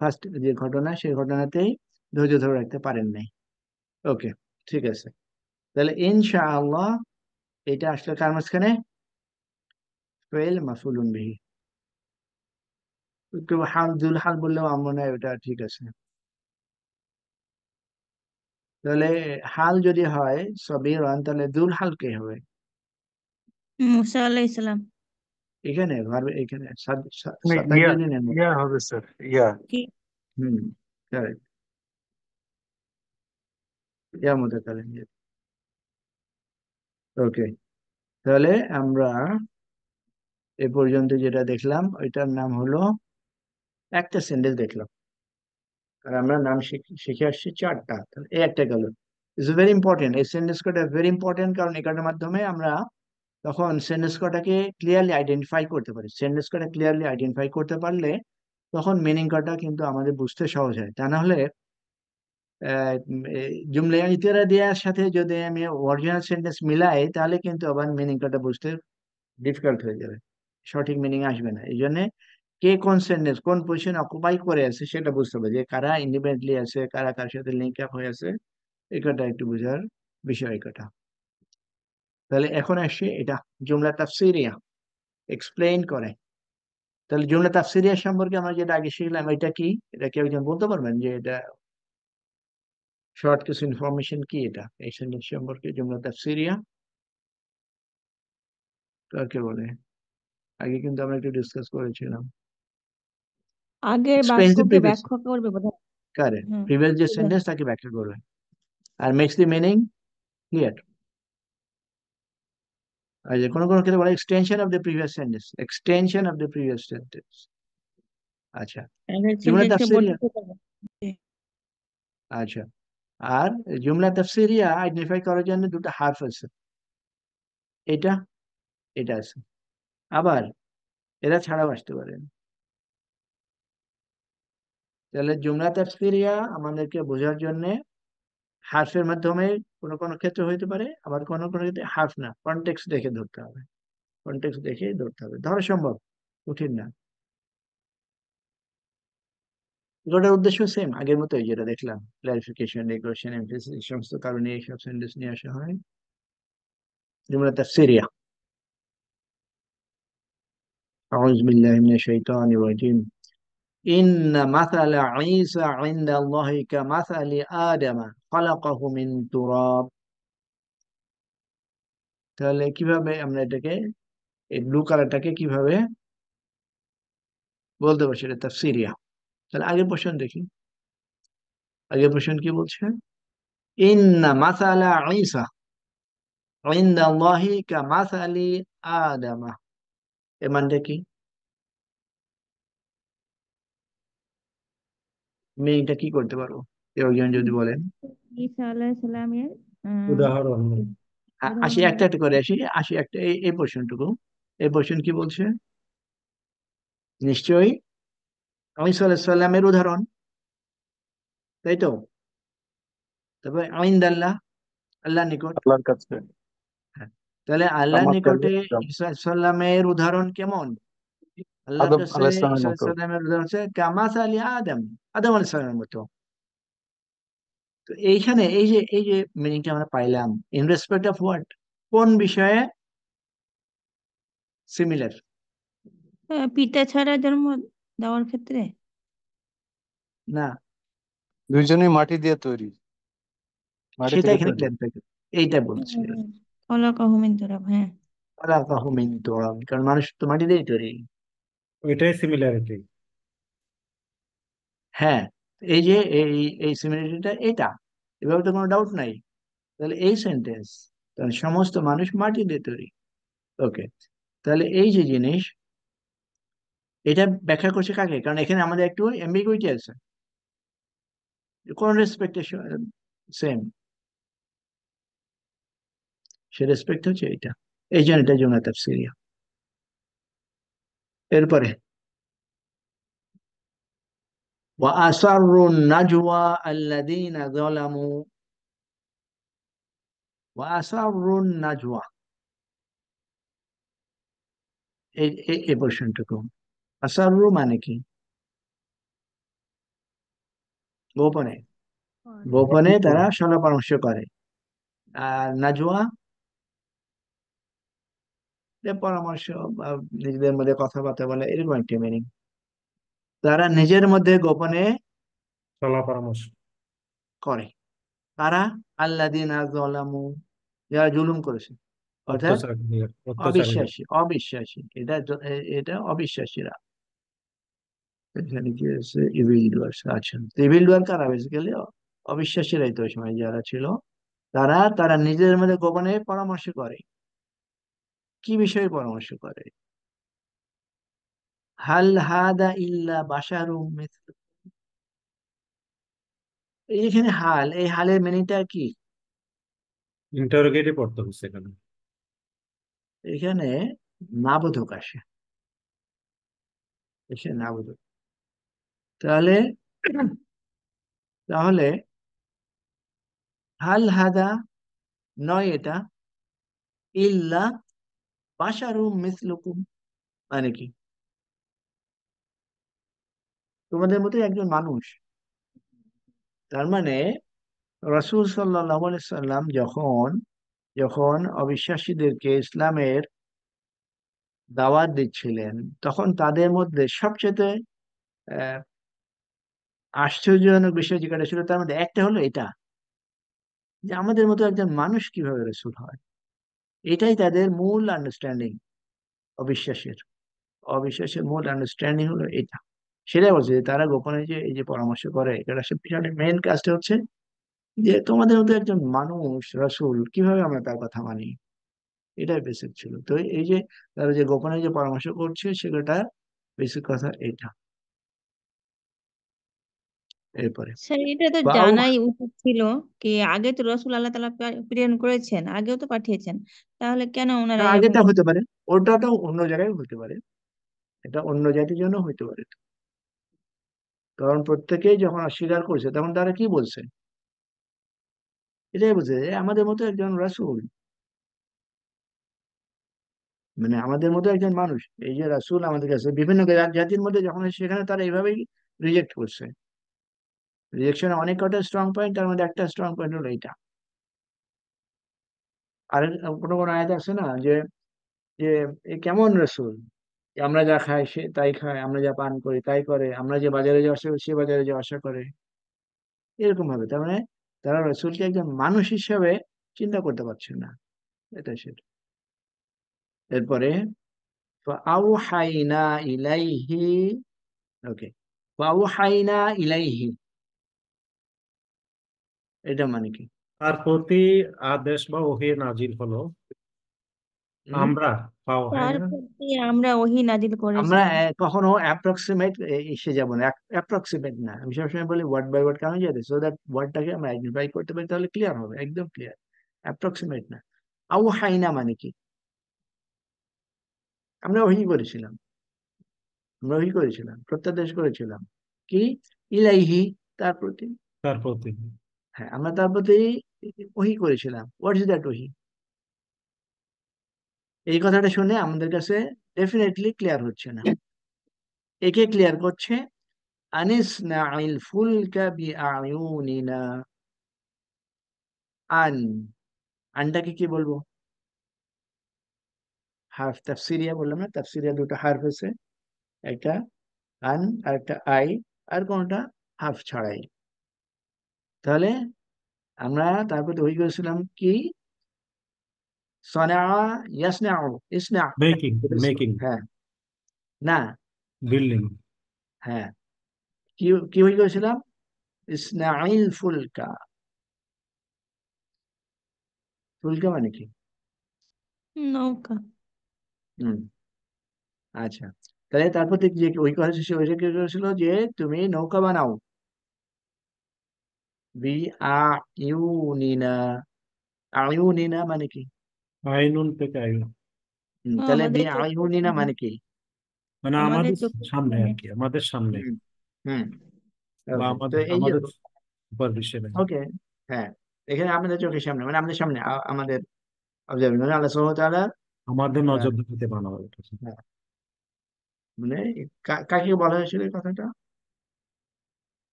ফার্স্ট যে ঘটনা, সেই ঘটনাতেই ধৈর্য ধরে রাখতে পারেন নাই। ওকে, ঠিক আছে। তাহলে ইনশাআল্লাহ এটা আসলে কার মাঝখানে? ফেল মাফুলুন বিহি। একটু হাল জুল হাল বললেও আমার মনে হয় ওটা ঠিক আছে। তাহলে হাল যদি হয় সবিরান, তাহলে জুল হাল কে হবে? মুসা আলাইহিস সালাম। এখানে ভার্ব, এখানে ইয়া, সাতাজিদিনের মধ্যে। ইয়া হবে স্যার, ইয়া। কি? হুম, কারেক্ট, ইয়া মুতাকাল্লিম। ওকে, তাহলে আমরা এ পর্যন্ত যেটা দেখলাম, ওইটার নাম হলো, একটা সেন্টেন্স দেখলাম, আর আমরা নাম শিখে আসছি চারটা। তাহলে এই একটা গেল। ইটস ভেরি ইম্পর্টেন্ট, এই সেন্টেন্স কটা ভেরি ইম্পর্টেন্ট, কারণ এটার মাধ্যমে আমরা তখন সেন্টেন্স কটাকে ক্লিয়ারলি আইডেন্টিফাই করতে পারি। সেন্টেন্স কটা ক্লিয়ারলি আইডেন্টিফাই করতে পারলে তখন মিনিং কটা কিন্তু আমাদের বুঝতে সহজ হয়। তা না হলে জুমলা ইতিরা দেওয়ার সাথে যদি আমি অরিজিনাল সেন্টেন্স মিলাই তাহলে কিন্তু আবার মিনিং কটা বুঝতে ডিফিকাল্ট হয়ে যাবে, সঠিক মিনিং আসবে না। এই জন্য কে কোন সেন্টেন্স কোন পজিশন অকুপাই করে আছে সেটা বুঝতে হবে, যে কারা ইন্ডিপেন্ডেন্টলি আছে, কারা কার সাথে লিঙ্ক আপ হয়ে আছে, এই কটা একটু বোঝার বিষয় কটা। তাহলে এখন আসছে এটা জুমলা তাফসিরিয়া, এক্সপ্লেইন করে। তাহলে জুমলা তাফসিরিয়া সম্পর্কে আমরা যেটা আগে শিখলাম, এটা কি? এটা কি একজন বলতে পারবেন যে এটা শর্ট কিছু ইনফরমেশন কি এটা এই সেন্টেন্স সম্পর্কে, জুমলা তাফসিরিয়া কাকে বলে? আগে কিন্তু আমরা একটু ডিসকাস করেছিলাম। আগের এক্সপ্লেইন দ্য বাক্যকে প্রিভিয়াস, ব্যাখ্যা করবে বোধহয়। কারেক্ট, হুম। প্রিভিয়াস যে সেন্টেন্স তাকে ব্যাখ্যা করবে আর মেক্স দি মিনিং ক্লিয়ার। আর যে কোনো কোনো ক্ষেত্রে বলে extension of the previous sentence, extension of the previous sentence. আচ্ছা, আগের জুমলা সেন্টেন্সকে তাফসিরিয়া। বর্ধিত করবে। জি। আচ্ছা, আর জুমলা তাফসিরিয়া আইডেন্টিফাই করার জন্য দুটো হার্ফ আছে, এটা এটা আছে, আবার এরা ছাড়াও আসতে পারেন। তাহলে জুমলা তাফসিরিয়া আমাদেরকে বোঝার জন্য হার্ফের মাধ্যমে কোনো কোনো ক্ষেত্রে হইতে পারে, আবার কোনো কোনো ক্ষেত্রে হার্ফ না, কনটেক্সট দেখে ধরতে হবে, কনটেক্সট দেখে ধরতে হবে, ধরা সম্ভব, কঠিন না। এগুলোর উদ্দেশ্য সেম আগের মতোই যেটা দেখলাম, ক্লারিফিকেশন, ডেকোরেশন, এমফেসিস, এই সমস্ত কারণে এইসব সেন্টেন্স নিয়ে আসা হয় জুমলা তাফসিরিয়া। أعوذ بالله من الشيطان الرجيم إن مثل عيسى عند الله كمثل آدم خلقه من تراب। তাহলে কিভাবে আমরা এটাকে, এই ব্লু কালারটাকে কিভাবে বলতে পারছি? এটা তাফসিরিয়া। তাহলে আগের পোর্শন দেখি, আগের পোর্শন কি বলছে? ইন্না মাসালা ঈসা ইনদাল্লাহি কামাসালি আদামা, এর মানেটা কি? মিনিংটা কি করতে পারবো কেউ একজন যদি বলেন? ঈসা আলাইহিস সালামের উদাহরণ আসি উদাহরণ একটা একটা করে আসি, আসি একটা এই এই পোর্শনটুকু। এই পোর্শন কি বলছে? নিশ্চয়ই ঈসা আলাইহিস সালামের উদাহরণ, তাই তো? তবে ইনদাল্লাহ, আল্লাহর নিকট। আল্লাহর কাছে হ্যাঁ, তাহলে আল্লাহর আমাদের নিকটে ঈসা আলাইহিস সালামের উদাহরণ কেমন? আল্লাহর আদম কাছে আলাইহিস সালামের ঈসা আলাইহিস মতো। সালামের উদাহরণ হচ্ছে কামাসালি আদম, আদম আলাইহিস সালামের মতো। তো এইখানে এই যে মিনিংটা আমরা পাইলাম, ইন রেসপেক্ট অফ হোয়াট, কোন বিষয়ে সিমিলার? পিতা ছাড়া জন্ম দেওয়ার ক্ষেত্রে। না, দুইজনই মাটি দিয়ে তৈরি, মাটি সেটা থেকে এখানে তৈরি। ক্লিয়ার, এইটা বলছে খলাকাহু মিন তুরাব, হ্যাঁ। খালাকাহু মিন তুরাব, কারণ মানুষ তো মাটি দিয়েই তৈরি। ওইটাই সিমিলারিটি। হ্যাঁ, এই যে এই এই সিমিলারিটিটা এটা, এভাবে তো কোনো ডাউট নাই। তাহলে এই সেন্টেন্স, তাহলে সমস্ত মানুষ মাটি দিয়ে তৈরি। ওকে, তাহলে এই যে জিনিস, এটা ব্যাখ্যা করছে কাকে? কারণ এখানে আমাদের একটু অ্যাম্বিগুইটি আছে, কোন রেসপেক্টে সেম, সে রেসপেক্ট হচ্ছে এটা, এই জন্য এটা জুমলা তাফসিরিয়া। এরপরে وأسروا النجوى الذين ظلموا، وأسروا النجوى এই পোর্শনটুকু, আসারু মানে কি? গোপনে, গোপনে তারা সলা পরামর্শ করে। আর নাজওয়া যে পরামর্শ বা নিজেদের মধ্যে কথাবার্তা বলে, এরকম একটা মিনিং। তারা নিজের মধ্যে গোপনে চলা পরামর্শ। করে, তারা আল্লাযীনা যালামু, যারা জুলুম করেছে, অর্থাৎ অত্যাচারীরা। অবিশ্বাসী, অবিশ্বাসী, এটা অবিশ্বাসীরা। এখানে কি আছে? ইভিল ডুয়ার্স। আচ্ছা, ইভিল ডুয়ার কারা? বেসিক্যালি অবিশ্বাসীরাই তো ওই সময় যারা ছিল। তারা তারা নিজেদের মধ্যে গোপনে পরামর্শ করে। কি বিষয়ে পরামর্শ করে? হাল হাদা ইল্লা বাশারুম মিথলুকুম। এইখানে হাল, এই হালের মিনিংটা কি? ইন্টারোগেটিভ অর্থ হচ্ছে এখানে। এখানে নাবোধক আসে, এসে নাবোধক। তাহলে তাহলে হাল হাদা নয় এটা, ইল্লা বাশারুম মিসলুকুম, মানে কি তোমাদের মতো একজন মানুষ। তার মানে রাসূল সাল্লাল্লাহু আলাইহি সাল্লাম যখন যখন অবিশ্বাসীদেরকে ইসলামের দাওয়াত দিচ্ছিলেন, তখন তাদের মধ্যে সবচেয়ে আহ, আশ্চর্যজনক বিষয় যেটা ছিল তার মধ্যে একটা হলো এটা, যে আমাদের মতো একজন মানুষ কিভাবে রাসূল হয়। এটাই তাদের মূল আন্ডারস্ট্যান্ডিং। অবিশ্বাসের অবিশ্বাসের মূল আন্ডারস্ট্যান্ডিং হলো এটা। সেটাই বলছে যে তারা গোপনে যে এই যে পরামর্শ করে, এটা সব পিছনে মেইন কাজটা হচ্ছে যে তোমাদের মতো একজন মানুষ রাসূল কিভাবে আমরা তার কথা মানি। এটাই বেসিক ছিল। তো এই যে তারা যে গোপনে যে পরামর্শ করছে সেটা বেসিক কথা এটা। এরপরে স্যার এটা তো বাউ, জানাই উচিত ছিল কি আগে তো রসুল আল্লাহ তাআলা প্রেরণ করেছেন, আগেও তো পাঠিয়েছেন, তাহলে কেন ওনারা না এরকম আগেটা হতে পারে, ওটাটাও অন্য জায়গায় হতে পারে, এটা অন্য জাতির জন্য হতে পারে। কারণ প্রত্যেকেই যখন অস্বীকার করছে তখন তারা কি বলছে, এটাই বলছে যে আমাদের মতো একজন রাসূল, মানে আমাদের মতো একজন মানুষ। এই যে রাসূল আমাদের কাছে বিভিন্ন জাতির মধ্যে যখন এসেছে, সেখানে তারা এইভাবেই রিজেক্ট করছে। রিজেকশনে অনেক কটা স্ট্রং পয়েন্ট, তার মধ্যে একটা স্ট্রং পয়েন্ট হলো এইটা। আর কোনো কোনো আয়াত আছে না যে যে এ কেমন রাসূল, আমরা যা খাই সে তাই খায়, আমরা যা পান করি তাই করে, আমরা যে বাজারে যাওয়া আসা করি সে বাজারে যাওয়া আসা করে। এরকম ভাবে তার মানে তারা রাসূলকে একজন মানুষ হিসাবে চিন্তা করতে পারছে না। এটা সেটা। এরপরে ফাআউহাইনা ইলাইহি, ওকে, ফাআউহাইনা ইলাইহি, এটা মানে কি? তার প্রতি আদেশ বা ওহী নাজিল হলো। হুম? আমরা পাও হয় তার না। প্রতি আমরা ওহী নাজিল আমরা করেছিলাম। কখনো অ্যাপ্রক্সিমেট এসে যাব না, অ্যাপ্রক্সিমেট না, আমি সবসময় বলি ওয়ার্ড বাই ওয়ার্ড, কারণ যাতে সো দ্যাট ওয়ার্ডটাকে আমরা আইডেন্টিফাই করতে পারি, তাহলে ক্লিয়ার হবে, একদম ক্লিয়ার। অ্যাপ্রক্সিমেট না। আউ হাইনা মানে কি? আমরা ওহি করেছিলাম, আমরা ওহি করেছিলাম, প্রত্যাদেশ করেছিলাম কি? ইলাইহি, তার প্রতি। তার প্রতি হ্যাঁ, আমরা তার প্রতি ওহি করেছিলাম। হোয়াট ইজ দ্যাট ওহি? এই কথাটা শুনে আমাদের কাছে ডেফিনেটলি ক্লিয়ার হচ্ছে না। একে ক্লিয়ার করছে আনিসনাইল ফুলকা বিআয়ুনিনা। আন, আনটাকে কি বলবো? হার্ফ তাফসিরিয়া বললাম না, তাফসিরিয়া দুটো হার্ফ আছে, একটা আন আর একটা আই, আর কোনটা হার্ফ ছাড়াই। তাহলে আমরা তারপর তৈরি করেছিলাম কি? সনা, ইয়াসনাউ, ইসনা। মেকিং, মেকিং, হ্যাঁ, না, বিল্ডিং। হ্যাঁ, কি কি হয়ে করেছিলাম? ইসনাইল ফুলকা। ফুলকা মানে কি? নৌকা। হুম, আচ্ছা। তাহলে তারপর থেকে যে ওই কথা শেষে ওই কি করেছিল যে তুমি নৌকা বানাও, বি আ ইউনিনা। আয়ুনিনা মানে কি? আইনুন থেকে আইন, তাহলে বি আমাদের চোখের আয়ুনিনা সামনে, মানে কি? মানে আমাদের আমাদের চোখের সামনে সামনে। আর কি, আমাদের সামনে হুম, হুম, বা ওকে। তো আমাদের এই যে, আমাদের সুপারভিশনে। ওকে, হ্যাঁ, এখানে আমাদের চোখের সামনে মানে আমাদের সামনে আমাদের অবজার্ভ মানে আল্লাহ সুবহানাহু ওয়া তাআলা। আমাদের আহ, নজরদারিতে বানাবো এটা। হ্যাঁ, মানে কাকে বলা হয়েছিল এই কথাটা?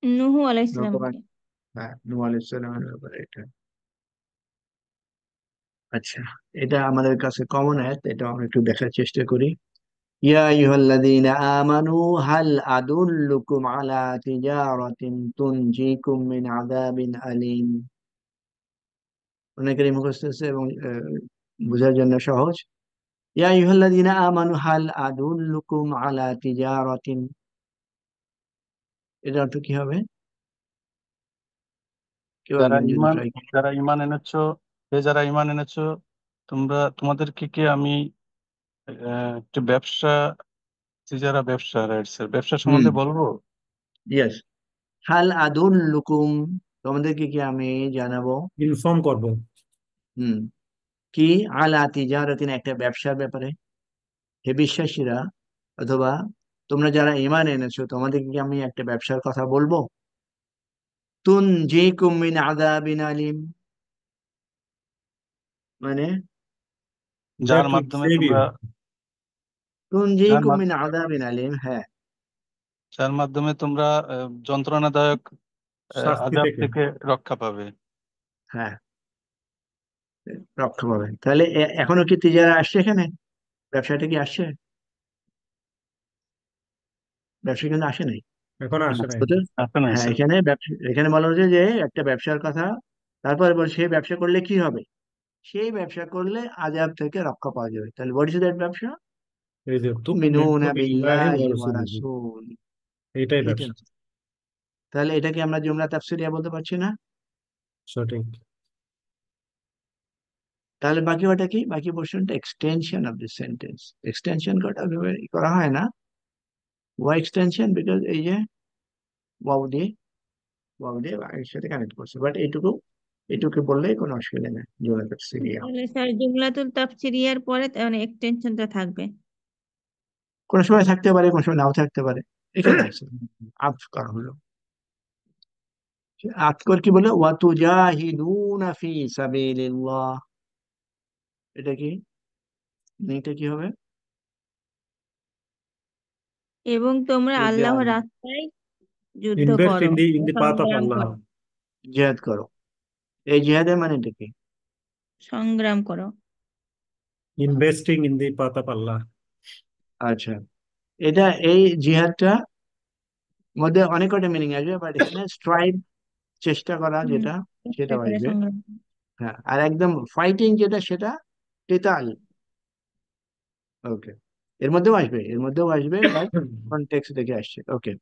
নূহ নৌকা, আলাইহিসসালামকে। হ্যাঁ, নূহ আলাইহিস সালামের ব্যাপারে এটা। আচ্ছা, এটা আমাদের কাছে কমন আয়াত, এটা আমরা একটু দেখার চেষ্টা করি। ইয়া আইয়ুহাল্লাযীনা আমানু হাল আদুল্লুকুম আলা তিজারাতিন তুনজিকুম মিন আযাবিন আলীম। অনেকেরই মুখস্থ আছে এবং বোঝার জন্য সহজ। ইয়া আইয়ুহাল্লাযীনা আমানু হাল আদুল্লুকুম আলা তিজারাতিন, এর অর্থ কি হবে? কেউ যারা একজন যদি ইমান ট্রাই করে। যারা ইমান এনেছো, যারা ইমান এনেছো, তোমাদেরকে কি আমি একটু ব্যবসা, যারা ব্যবসা রাইট স্যার, ব্যবসা হুম, সম্বন্ধে বলবো। ইয়েস। হাল আদুল্লুকুম, তোমাদেরকে কি আমি জানাবো? ইনফর্ম করব। হুম, কি আলা তিজারাতিন, একটা ব্যবসার ব্যাপারে। হে বিশ্বাসীরা, অথবা তোমরা যারা ঈমান এনেছো, তোমাদেরকে কি আমি একটা ব্যবসার কথা বলবো? তুনজিকুম মিন আযাবিন আলিম, মানে যার that will মাধ্যমে save you, তোমরা যার তুনজিকুম মিন মাধ্যমে আযাবিন আলিম, হ্যাঁ যার মাধ্যমে তোমরা যন্ত্রণাদায়ক শাস্তি আযাব থেকে। থেকে রক্ষা পাবে। হ্যাঁ, রক্ষা পাবেন। তাহলে এখনো কি তিজারা আসছে এখানে? ব্যবসাটা কি আসছে? ব্যবসা কিন্তু আসে নাই। এখন আসে নাই। ওদের, আসে নাই হ্যাঁ, স্যার। এখানে ব্যবসা, এখানে বলা হচ্ছে যে একটা ব্যবসার কথা। তারপরে বল সেই ব্যবসা করলে কি হবে? সেই ব্যবসা করলে আযাব থেকে রক্ষা পাওয়া যাবে। তাহলে হোয়াট ইজ দ্যাট ব্যবসা? এই যে তুমিনুনা মিনুনা বিল্লাহি ওয়া বিল্লাহি ওয়া রাসূলিহি, রাসূল, এইটাই এইটা। ব্যবসা। তাহলে এটাকে আমরা জুমলা তাফসীরিয়া বলতে পারছি না? সঠিক। তাহলে বাকি ওটা কি? বাকি পোর্শনটা extension of the sentence. Extension করা হয় না। Y extension? বিকজ এই যে ওয়াও দিয়ে, ওয়াও দিয়ে এর সাথে কানেক্ট করছে, বাট এইটুকু, এইটুকু বললেই কোনো অসুবিধা নেই, জুমলা তাফসীরিয়া। তাহলে স্যার জুমলাতুল তাফসিরিয়ার পরে মানে এক্সটেনশনটা থাকবে। কোনো সময় থাকতে পারে, কোনো সময় নাও থাকতে পারে, এখানে আছে আতফ করা হলো। আতফ করে কি বলে? ওয়াতুজাহিদুনা ফি সাবিলিল্লাহ, এটা কি, এটা কি হবে? এবং তোমরা আল্লাহর তুজাহিদ, রাস্তায় যুদ্ধ ইনভেস্ট করো, ইন দি পাথ অফ সংগ্রাম আল্লাহ। করো, জিহাদ করো। এই জিহাদের মানেটা কি? সংগ্রাম করো। Investing in the path of Allah. আচ্ছা, এটা, এই জিহাদটা মধ্যে অনেক কটা মিনিং আসবে, বাট এখানে স্ট্রাইভ, চেষ্টা করা হুম, যেটা, চেষ্টা সেটাও করে আসবে। সংগ্রাম করো। হ্যাঁ, আর একদম ফাইটিং যেটা, সেটা কেতাল। ওকে, এর মধ্যেও আসবে, এর মধ্যেও আসবে, বাট কনটেক্সট দেখে আসছে। ওকে,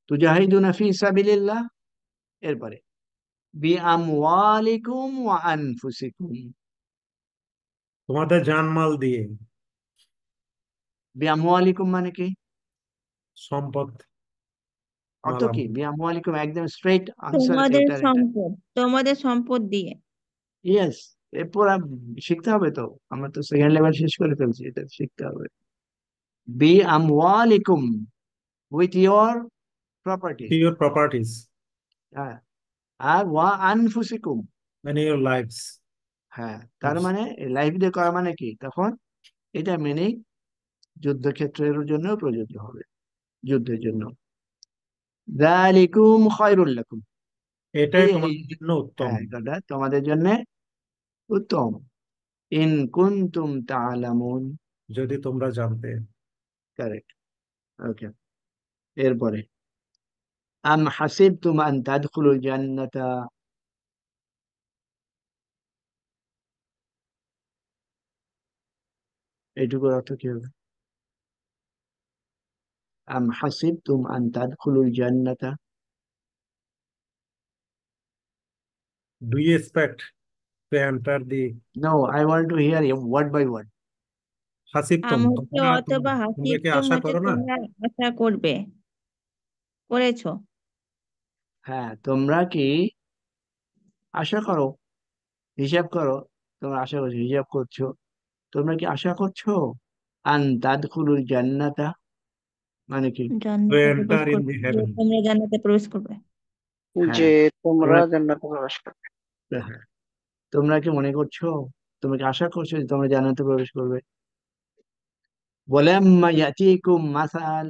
তুজাহিদুনা ফি সাবিলিল্লাহ, এরপরে বিআমওয়ালিকুম ওয়া আনফুসিকুম। তোমাদের জানমাল দিয়ে, বিআমওয়ালিকুম মানে কি? সম্পদ, অর্থ কি মালামাল। বিআমওয়ালিকুম? একদম স্ট্রেইট আনসার তোমাদের এটার, এটা। সম্পদ, তোমাদের সম্পদ দিয়ে। ইয়েস, এরপর শিখতে হবে তো, আমরা তো সেকেন্ড লেভেল শেষ করে ফেলছি, এটা শিখতে হবে। বিআমওয়ালিকুম, with your properties. Your properties হ্যাঁ, আর ওয়া আনফুসিকুম, এন্ড ইউর লাইফস। হ্যাঁ, তার মানে লাইফ দিয়ে করা মানে কি তখন? এটা মেনেই যুদ্ধক্ষেত্রের জন্য প্রযোজ্য হবে, যুদ্ধের জন্য। যালিকুম খায়রুল লাকুম, এটাই এই, তোমাদের জন্য উত্তম, হ্যাঁ, এটা তোমাদের জন্য উত্তম। ইন কুনতুম তাআলামুন, যদি তোমরা জানতে। কারেক্ট। ওকে, এরপরে আম হাসিবতুম আন তাদখুলুল জান্নাতা, এইটুকুর অর্থ কি হবে? আম হাসিবতুম আন তাদখুলুল জান্নাতা। Do you expect to enter the, no, I want to hear word by word. হাসিবতুম, আম হচ্ছে তোমরা অথবা তোমরা কি হাসিবতুম আশা হচ্ছে করো না? তোমরা আশা করবে, করেছো। হ্যাঁ, তোমরা কি আশা করো, হিসাব করো, তোমরা আশা করছো, হিসাব করছো, তোমরা কি আশা করছো আন তাদখুলুল জান্নাতা, মানে কি? টু জান্নাতে প্রবেশ এন্টার ইন করবে, দি যে হেভেন। তোমরা জান্নাতে প্রবেশ করবে। হ্যাঁ, যে তোমরা তোমরা, জান্নাতে প্রবেশ করবে। হ্যাঁ, তোমরা কি মনে করছো, তোমরা কি আশা করছো যে তোমরা জান্নাতে প্রবেশ করবে? ওয়ালাম্মা ইয়াতিকুম মাসাল,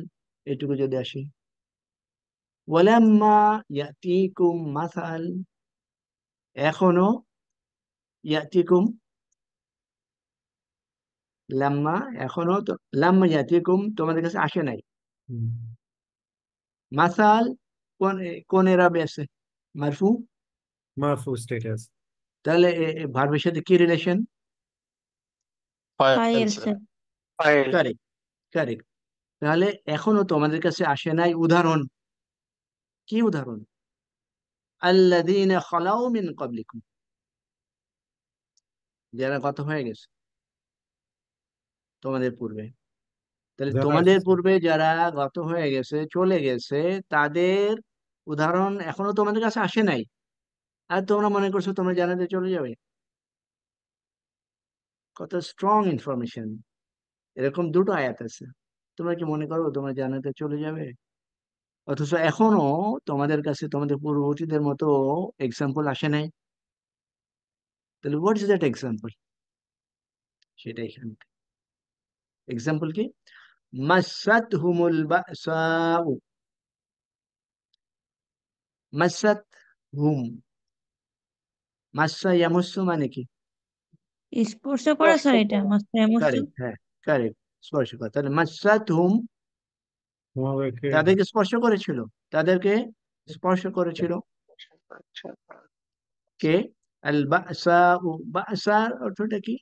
এটুকু যদি আসি, ওয়ালাম্মা ইয়াতিকুম মাসাল, এখনো, ইয়াতিকুম, লাম্মা, এখনো তো, লাম্মা ইয়াতিকুম তোমাদের কাছে আসে নাই, মাসাল, কোন, কোন এরাবে আছে? মারফু। মারফু স্ট্যাটাস। তাহলে ভার্বের সাথে কি রিলেশন? ফাইল ফাইল sir. Sir. File. Correct, correct. তাহলে এখনো তোমাদের কাছে আসে নাই, উদাহরণ, কি উদাহরণ? আল্লাযীনা খালাউ মিন ক্বাবলিকুম, যারা গত হয়ে গেছে তোমাদের পূর্বে। তাহলে যারা তোমাদের এসেছে। পূর্বে যারা গত হয়ে গেছে, চলে গেছে, তাদের উদাহরণ এখনো তোমাদের কাছে আসে নাই, আর তোমরা মনে করছো তোমরা জান্নাতে চলে যাবে। কত স্ট্রং ইনফরমেশন। এরকম দুটো আয়াত আছে, তোমরা কি মনে করো তোমরা জান্নাতে চলে যাবে? অথচ এখনো তোমাদের কাছে তোমাদের পূর্ববর্তীদের মতো এক্সাম্পল আসে নাই। তাহলে হোয়াট ইজ দ্যাট এক্সাম্পল? সেটা এখানে এক্সাম্পল কি? মাসাত হুমুল বাসাউ, মাসাত হুম, মাসা ইয়ামুসু মানে কি? স্পর্শ করা স্যার, এটা মাস্টার এমসু। কারেক্ট, হ্যাঁ কারেক্ট, স্পর্শ করা। তাহলে মাসাত হুম, তোমাদেরকে তাদেরকে স্পর্শ করেছিল, তাদেরকে স্পর্শ করেছিল কে? আল বাসাউ, বাসার অর্থটা কি?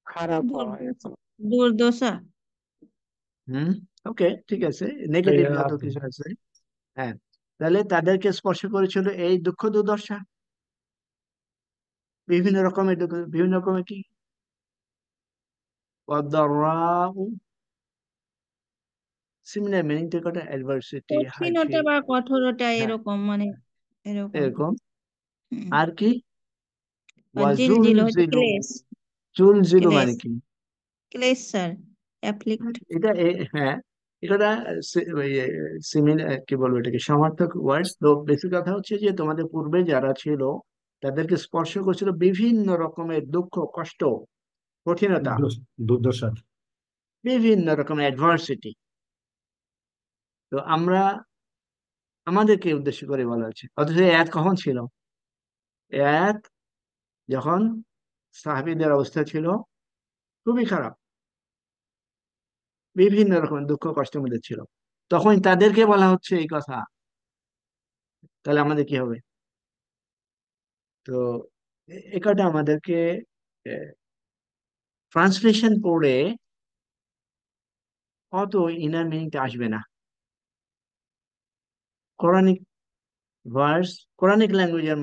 দুর্দশা, দুর্দশা। হুম, ওকে ঠিক আছে, নেগেটিভ যত আছে। কিছু আছে। হ্যাঁ, তাহলে তাদেরকে স্পর্শ করেছিল এই দুঃখ দুর্দশা, বিভিন্ন রকমের দুঃখ, বিভিন্ন রকমের কি? ওয়াদ-দাররাউ, সিমিলার মিনিং থেকে ওটা অ্যাডভার্সিটি, কঠিনতা হার্ডশিপ। বা কঠোরতা, হ্যাঁ, এরকম মানে এরকম। এরকম। হুম। আর কি? আর জিল জিল হচ্ছে ওয়াজুলজিলু, ক্লেশ। জুলজিলু ক্লেশ, মানে কি? ক্লেশ স্যার, অ্যাফ্লিক্ট। এটা হ্যাঁ, এটা সিমিলার, কি বলবো এটাকে, সমার্থক ওয়ার্ড। তো বেশি কথা হচ্ছে যে তোমাদের পূর্বে যারা ছিল তাদেরকে স্পর্শ করছিল বিভিন্ন রকমের দুঃখ, কষ্ট, কঠিনতা, দুর্দশা। বিভিন্ন রকমের অ্যাডভার্সিটি। তো আমরা, আমাদেরকে উদ্দেশ্য করে বলা হচ্ছে। অথচ এই আয়াত কখন ছিল? এই আয়াত যখন সাহাবীদের অবস্থা ছিল খুবই খারাপ, বিভিন্ন রকম দুঃখ কষ্টের মধ্যে ছিল, তখন তাদেরকে বলা হচ্ছে এই কথা। তাহলে আমাদের কি হবে? তো এ কটা আমাদেরকে ট্রান্সলেশন পড়ে অত ইনার মিনিংটা আসবে না। কোরআনিক ভার্স, কোরআনিক ল্যাঙ্গুয়েজের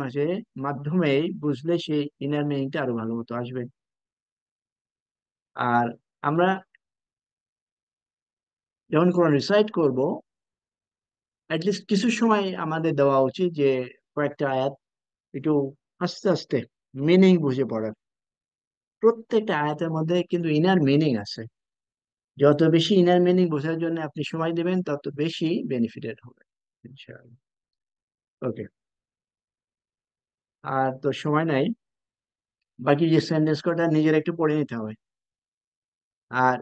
মাধ্যমেই বুঝলে সেই ইনার মিনিংটা আরো ভালো মতো আসবে। আর আমরা যখন কোরআন রিসাইট করব, অ্যাটলিস্ট কিছু সময় আমাদের দেওয়া উচিত যে কয়েকটা আয়াত একটু আস্তে আস্তে মিনিং বুঝে পড়ার। প্রত্যেকটা আয়াতের মধ্যে কিন্তু ইনার মিনিং আছে। যত বেশি ইনার মিনিং বোঝার জন্য আপনি সময় দেবেন তত বেশি বেনিফিটেড হবে ইনশাআল্লাহ। ওকে, আর তো সময় নাই, বাকি যে সেন্টেন্স কটা নিজের একটু পড়ে নিতে হবে। আর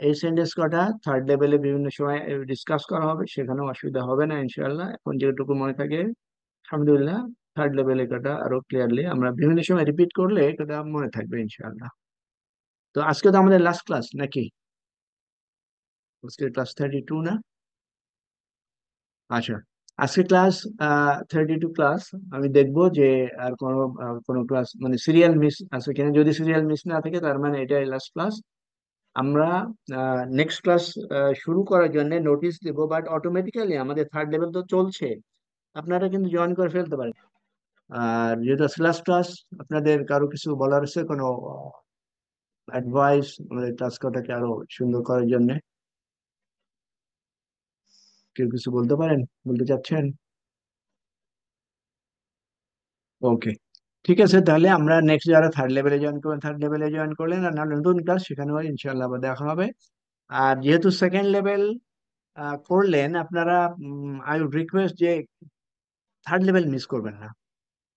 এই সেন্টেন্স কটা থার্ড লেভেলে বিভিন্ন সময় ডিসকাস করা হবে, সেখানেও অসুবিধা হবে না ইনশাআল্লাহ। এখন যেটুকু মনে থাকে আলহামদুলিল্লাহ, থার্ড লেভেলে কটা আরো ক্লিয়ারলি আমরা বিভিন্ন সময় রিপিট করলে এটা মনে থাকবে ইনশাআল্লাহ। তো আজকে তো আমাদের লাস্ট ক্লাস নাকি? আজকে ক্লাস 32 না? আচ্ছা, আজকে ক্লাস 32 ক্লাস। আমি দেখবো যে আর কোনো ক্লাস মানে সিরিয়াল মিস আছে কিনা। যদি সিরিয়াল মিস না থাকে তার মানে এটাই লাস্ট ক্লাস। আমরা নেক্সট ক্লাস শুরু করার জন্য নোটিশ দেবো, বাট অটোমেটিক্যালি আমাদের থার্ড লেভেল তো চলছে, আপনারা কিন্তু জয়েন করে ফেলতে পারেন। আর যেহেতু লাস্ট ক্লাস, আপনাদের কারো কিছু বলার আছে, কোনো অ্যাডভাইস আমাদের ক্লাস কটাকে আরো সুন্দর করার জন্য? কেউ কিছু বলতে পারেন, বলতে চাচ্ছেন? ওকে, ঠিক আছে, তাহলে আমরা নেক্সট যারা থার্ড লেভেলে জয়েন করবেন থার্ড লেভেলে জয়েন করলেন, আর নাহলে নতুন ক্লাস সেখানেও ইনশাল্লাহ আবার দেখা হবে। আর যেহেতু সেকেন্ড লেভেল করলেন আপনারা, আই উড রিকোয়েস্ট যে থার্ড লেভেল মিস করবেন না।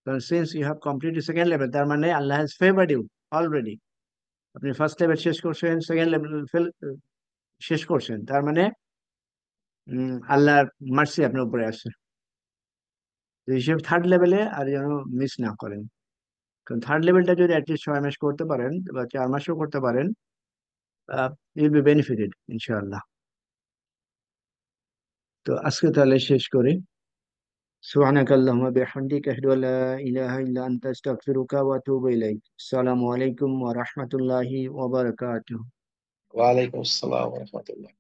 কারণ since you have completed second level, তার মানে Allah has favoured you already. আপনি ফার্স্ট লেভেল শেষ করছেন, সেকেন্ড লেভেল শেষ করছেন, তার মানে আল্লাহর মার্সি আপনার উপরে আছে। তো হিসেবে থার্ড লেভেলে আর যেন মিস না করেন। কারণ থার্ড লেভেলটা যদি অ্যাটলিস্ট 6 মাস করতে পারেন বা 4 মাসও করতে পারেন, ইউল বি বেনিফিটেড ইনশাআল্লাহ। তো আজকে তাহলে শেষ করি। سبحانك اللهم وبحمدك أشهد أن لا إله إلا أنت أستغفرك وأتوب إليك. السلام عليكم ورحمة الله وبركاته. ওয়ালাইকুম আসসালাম রহমতুল্লাহ।